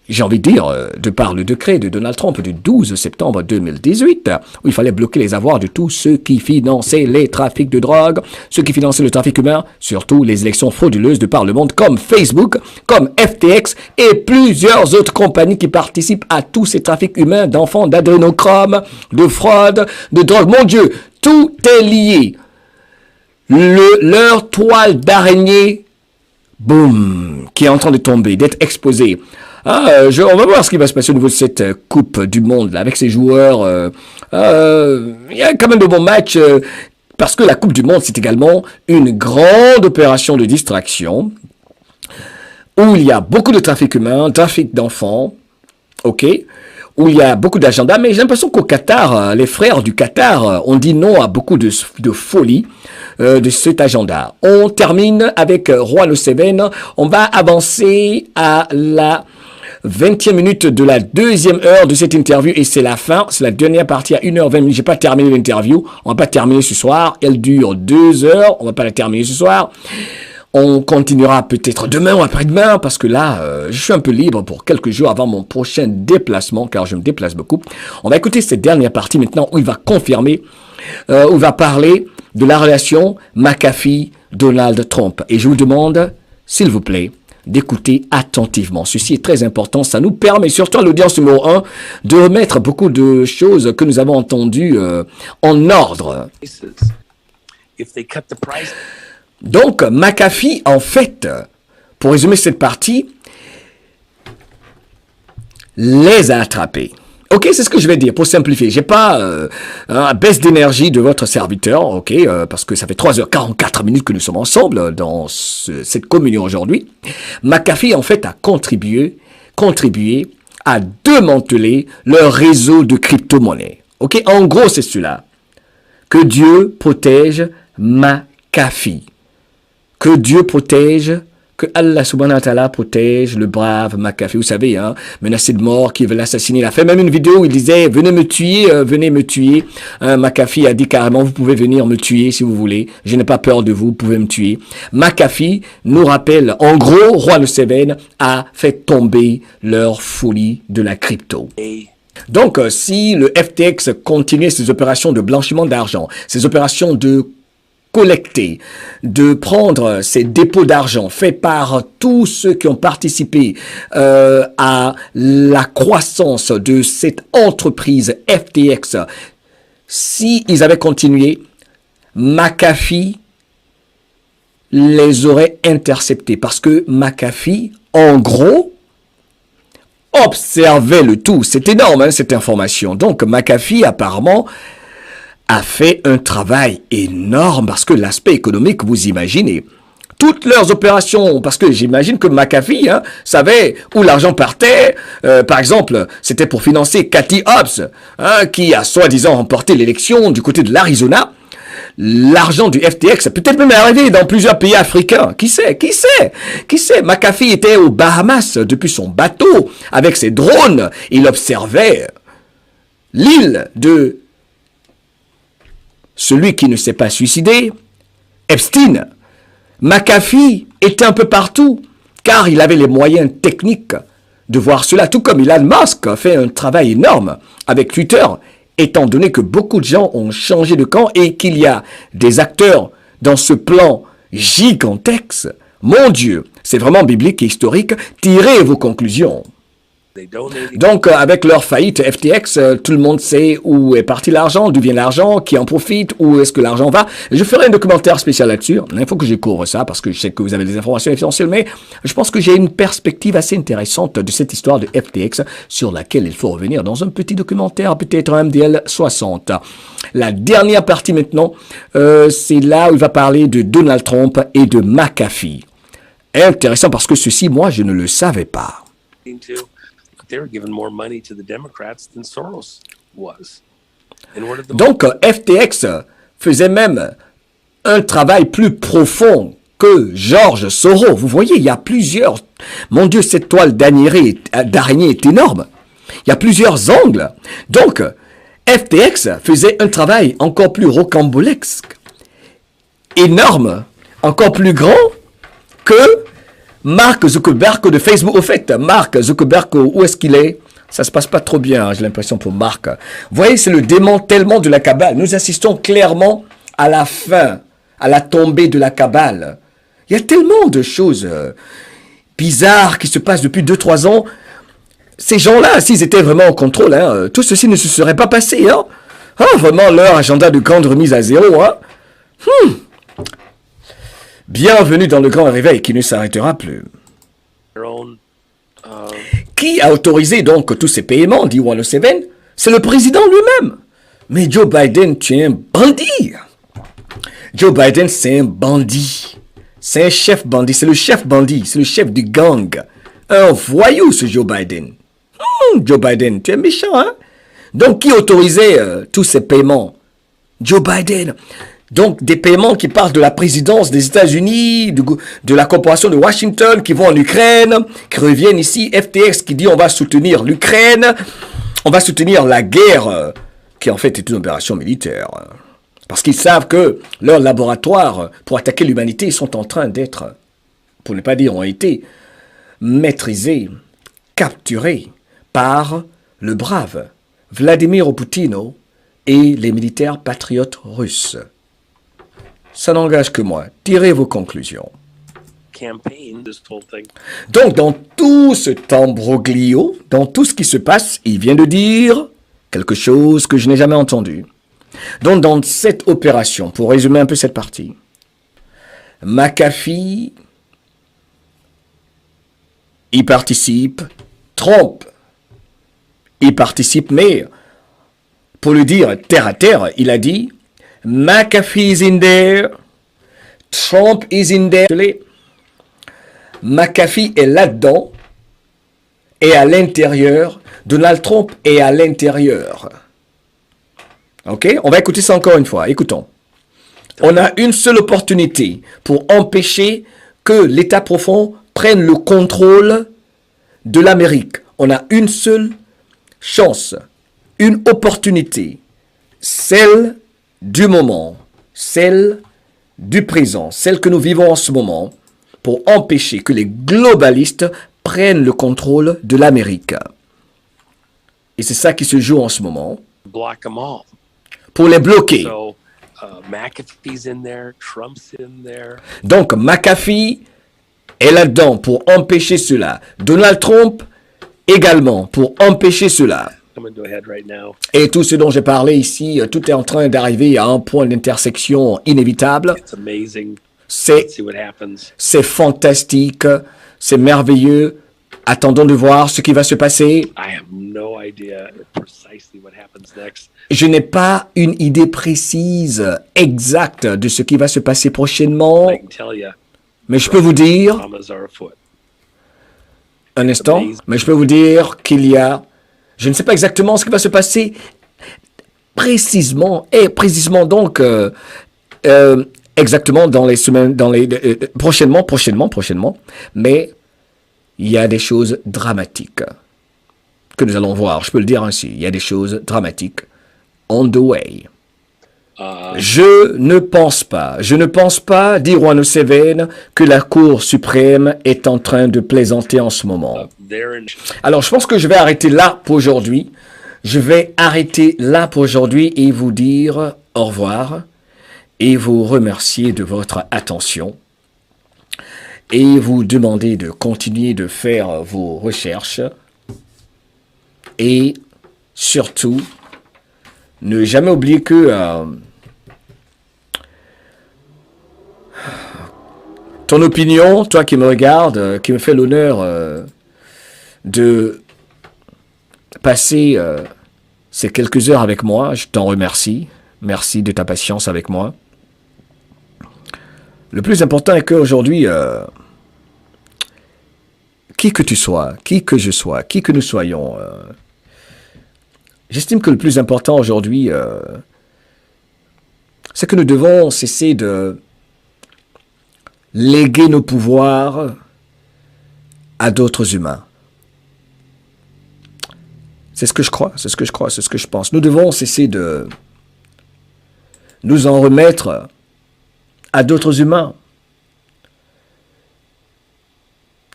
J'ai envie de dire, de par le décret de Donald Trump du 12 septembre 2018, où il fallait bloquer les avoirs de tous ceux qui finançaient les trafics de drogue, ceux qui finançaient le trafic humain, surtout les élections frauduleuses de par le monde, comme Facebook, comme FTX et plusieurs autres compagnies qui participent à tous ces trafics humains d'enfants, d'adrénochrome, de fraude, de drogue. Mon Dieu, tout est lié. Leur toile d'araignée, boum, qui est en train de tomber, d'être exposée. On va voir ce qui va se passer au niveau de cette Coupe du Monde là, avec ces joueurs. Il y a quand même de bons matchs parce que la Coupe du Monde, c'est également une grande opération de distraction où il y a beaucoup de trafic humain, trafic d'enfants, ok, où il y a beaucoup d'agenda. Mais j'ai l'impression qu'au Qatar, les frères du Qatar ont dit non à beaucoup de folie de cet agenda. On termine avec Juan Seven. On va avancer à la 20e minute de la deuxième heure de cette interview et c'est la fin, c'est la dernière partie à 1h20. J'ai pas terminé l'interview, on va pas terminer ce soir, elle dure 2 heures, on va pas la terminer ce soir. On continuera peut-être demain ou après-demain parce que là, je suis un peu libre pour quelques jours avant mon prochain déplacement car je me déplace beaucoup. On va écouter cette dernière partie maintenant où il va confirmer, où il va parler de la relation McAfee-Donald Trump. Et je vous demande, s'il vous plaît, d'écouter attentivement. Ceci est très important. Ça nous permet, surtout à l'audience numéro 1, de remettre beaucoup de choses que nous avons entendues en ordre. Donc, McAfee, en fait, pour résumer cette partie, les a attrapés. Ok, c'est ce que je vais dire pour simplifier. J'ai pas baisse d'énergie de votre serviteur, ok, parce que ça fait 3h44 minutes que nous sommes ensemble dans cette communion aujourd'hui. McAfee, en fait, a contribué à démanteler leur réseau de crypto-monnaies. Ok, en gros, c'est cela. Que Dieu protège McAfee. Que Dieu protège, que Allah subhanahu wa ta'ala protège le brave McAfee. Vous savez, hein, menacé de mort, qui veut l'assassiner. Il a fait même une vidéo où il disait, venez me tuer. McAfee a dit carrément, vous pouvez venir me tuer si vous voulez. Je n'ai pas peur de vous, vous pouvez me tuer. McAfee nous rappelle, en gros, Roi le Seven a fait tomber leur folie de la crypto. Donc, si le FTX continuait ses opérations de blanchiment d'argent, ses opérations de collecter, de prendre ces dépôts d'argent faits par tous ceux qui ont participé à la croissance de cette entreprise FTX, s'ils avaient continué, McAfee les aurait interceptés parce que McAfee, en gros, observait le tout. C'est énorme, hein, cette information. Donc, McAfee, apparemment, a fait un travail énorme parce que l'aspect économique, vous imaginez, toutes leurs opérations, parce que j'imagine que McAfee savait où l'argent partait. Par exemple, c'était pour financer Katie Hobbs, qui a soi-disant remporté l'élection du côté de l'Arizona. L'argent du FTX peut-être même arrivé dans plusieurs pays africains. Qui sait? McAfee était aux Bahamas depuis son bateau avec ses drones. Il observait l'île de celui qui ne s'est pas suicidé, Epstein. McAfee était un peu partout, car il avait les moyens techniques de voir cela, tout comme Elon Musk a fait un travail énorme avec Twitter, étant donné que beaucoup de gens ont changé de camp et qu'il y a des acteurs dans ce plan gigantesque. Mon Dieu, c'est vraiment biblique et historique. Tirez vos conclusions. Donc, avec leur faillite FTX, tout le monde sait où est parti l'argent, d'où vient l'argent, qui en profite, où est-ce que l'argent va. Je ferai un documentaire spécial là-dessus. Il faut que je couvre ça parce que je sais que vous avez des informations essentielles, mais je pense que j'ai une perspective assez intéressante de cette histoire de FTX sur laquelle il faut revenir dans un petit documentaire, peut-être un MDL 60. La dernière partie maintenant, c'est là où il va parler de Donald Trump et de McAfee. Intéressant parce que ceci, moi, je ne le savais pas. Donc, FTX faisait même un travail plus profond que George Soros. Vous voyez, il y a plusieurs... Mon Dieu, cette toile d'araignée est énorme. Il y a plusieurs angles. Donc, FTX faisait un travail encore plus rocambolesque, énorme, encore plus grand que Mark Zuckerberg de Facebook. Au fait, Mark Zuckerberg, où est-ce qu'il est? Ça se passe pas trop bien, hein, j'ai l'impression, pour Mark. Vous voyez, c'est le démantèlement de la cabale. Nous assistons clairement à la fin, à la tombée de la cabale. Il y a tellement de choses bizarres qui se passent depuis 2-3 ans. Ces gens-là, s'ils étaient vraiment en contrôle, tout ceci ne se serait pas passé. Vraiment, leur agenda de grande remise à zéro. Bienvenue dans le grand réveil qui ne s'arrêtera plus. Qui a autorisé donc tous ces paiements, dit 107? C'est le président lui-même. Mais Joe Biden, tu es un bandit. Joe Biden, c'est un bandit. C'est un chef bandit. C'est le chef bandit. C'est le chef du gang. Un voyou, ce Joe Biden. Joe Biden, tu es méchant, hein? Donc, qui autorisait tous ces paiements? Joe Biden. Donc, des paiements qui partent de la présidence des États-Unis, de la corporation de Washington, qui vont en Ukraine, qui reviennent ici. FTX qui dit on va soutenir l'Ukraine, on va soutenir la guerre, qui en fait est une opération militaire. Parce qu'ils savent que leurs laboratoires pour attaquer l'humanité sont en train d'être, pour ne pas dire ont été, maîtrisés, capturés par le brave Vladimir Poutine et les militaires patriotes russes. Ça n'engage que moi. Tirez vos conclusions. Donc, dans tout ce tambroglio, dans tout ce qui se passe, il vient de dire quelque chose que je n'ai jamais entendu. Donc, dans cette opération, pour résumer un peu cette partie, McAfee y participe, Trump il participe, mais pour le dire terre à terre, il a dit McAfee is in there, Trump is in there. McAfee est là-dedans et à l'intérieur. Donald Trump est à l'intérieur. Ok? On va écouter ça encore une fois. Écoutons. On a une seule opportunité pour empêcher que l'État profond prenne le contrôle de l'Amérique. On a une seule chance, une opportunité, celle du moment, celle du présent, celle que nous vivons en ce moment, pour empêcher que les globalistes prennent le contrôle de l'Amérique. Et c'est ça qui se joue en ce moment. Block them all. Pour les bloquer. So McAfee's in there, Trump's in there. Donc McAfee est là-dedans pour empêcher cela. Donald Trump également pour empêcher cela. Coming to a head right now. Et tout ce dont j'ai parlé ici, tout est en train d'arriver à un point d'intersection inévitable. It's amazing. C'est Let's see what happens. fantastique, c'est merveilleux. Attendons de voir ce qui va se passer. I have no idea precisely what happens next. Je n'ai pas une idée précise, exacte de ce qui va se passer prochainement, I can tell you, mais je peux vous dire, dramas are afoot. un instant, mais je peux vous dire qu'il y a, je ne sais pas exactement ce qui va se passer précisément, et précisément donc, exactement dans les semaines, prochainement, mais il y a des choses dramatiques que nous allons voir, je peux le dire ainsi, il y a des choses dramatiques on the way. Je ne pense pas, dit Juan Seven, que la Cour suprême est en train de plaisanter en ce moment. Alors, je pense que je vais arrêter là pour aujourd'hui. Je vais arrêter là pour aujourd'hui et vous dire au revoir et vous remercier de votre attention et vous demander de continuer de faire vos recherches et surtout, ne jamais oublier que ton opinion, toi qui me regardes, qui me fait l'honneur de passer ces quelques heures avec moi, je t'en remercie. Merci de ta patience avec moi. Le plus important est qu'aujourd'hui, qui que tu sois, qui que je sois, qui que nous soyons, j'estime que le plus important aujourd'hui, c'est que nous devons cesser de léguer nos pouvoirs à d'autres humains. C'est ce que je crois, c'est ce que je pense. Nous devons cesser de nous en remettre à d'autres humains.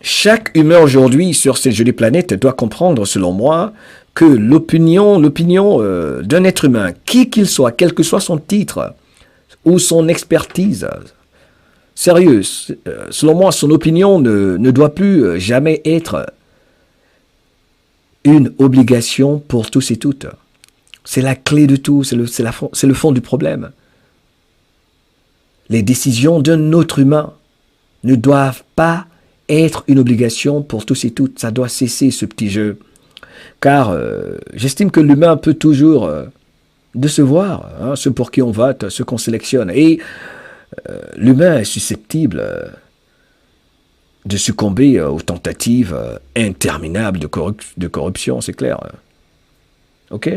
Chaque humain aujourd'hui sur cette jolie planète doit comprendre, selon moi, que l'opinion d'un être humain, qui qu'il soit, quel que soit son titre ou son expertise, sérieux, selon moi, son opinion ne doit plus jamais être une obligation pour tous et toutes. C'est la clé de tout, c'est le fond du problème. Les décisions d'un autre humain ne doivent pas être une obligation pour tous et toutes. Ça doit cesser ce petit jeu. Car j'estime que l'humain peut toujours décevoir ceux pour qui on vote, ceux qu'on sélectionne. Et l'humain est susceptible de succomber aux tentatives interminables de corruption, c'est clair. Ok?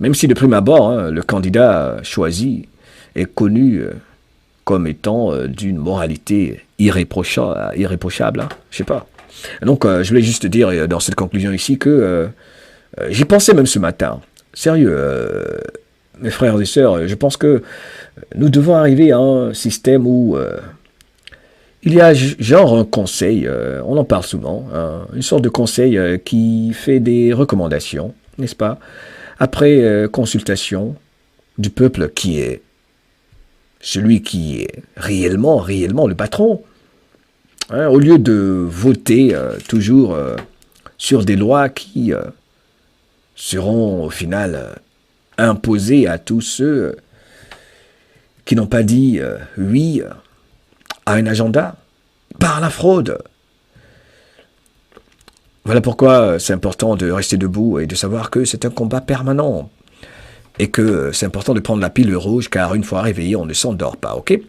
Même si de prime abord, le candidat choisi est connu comme étant d'une moralité irréprochable, je sais pas. Donc, je voulais juste dire dans cette conclusion ici que j'y pensais même ce matin. Sérieux, mes frères et sœurs, je pense que nous devons arriver à un système où il y a genre un conseil, on en parle souvent, une sorte de conseil qui fait des recommandations, n'est-ce pas? Après consultation du peuple qui est celui qui est réellement le patron. Au lieu de voter toujours sur des lois qui seront au final imposées à tous ceux qui n'ont pas dit oui à un agenda par la fraude. Voilà pourquoi c'est important de rester debout et de savoir que c'est un combat permanent. Et que c'est important de prendre la pilule rouge car une fois réveillé, on ne s'endort pas, ok?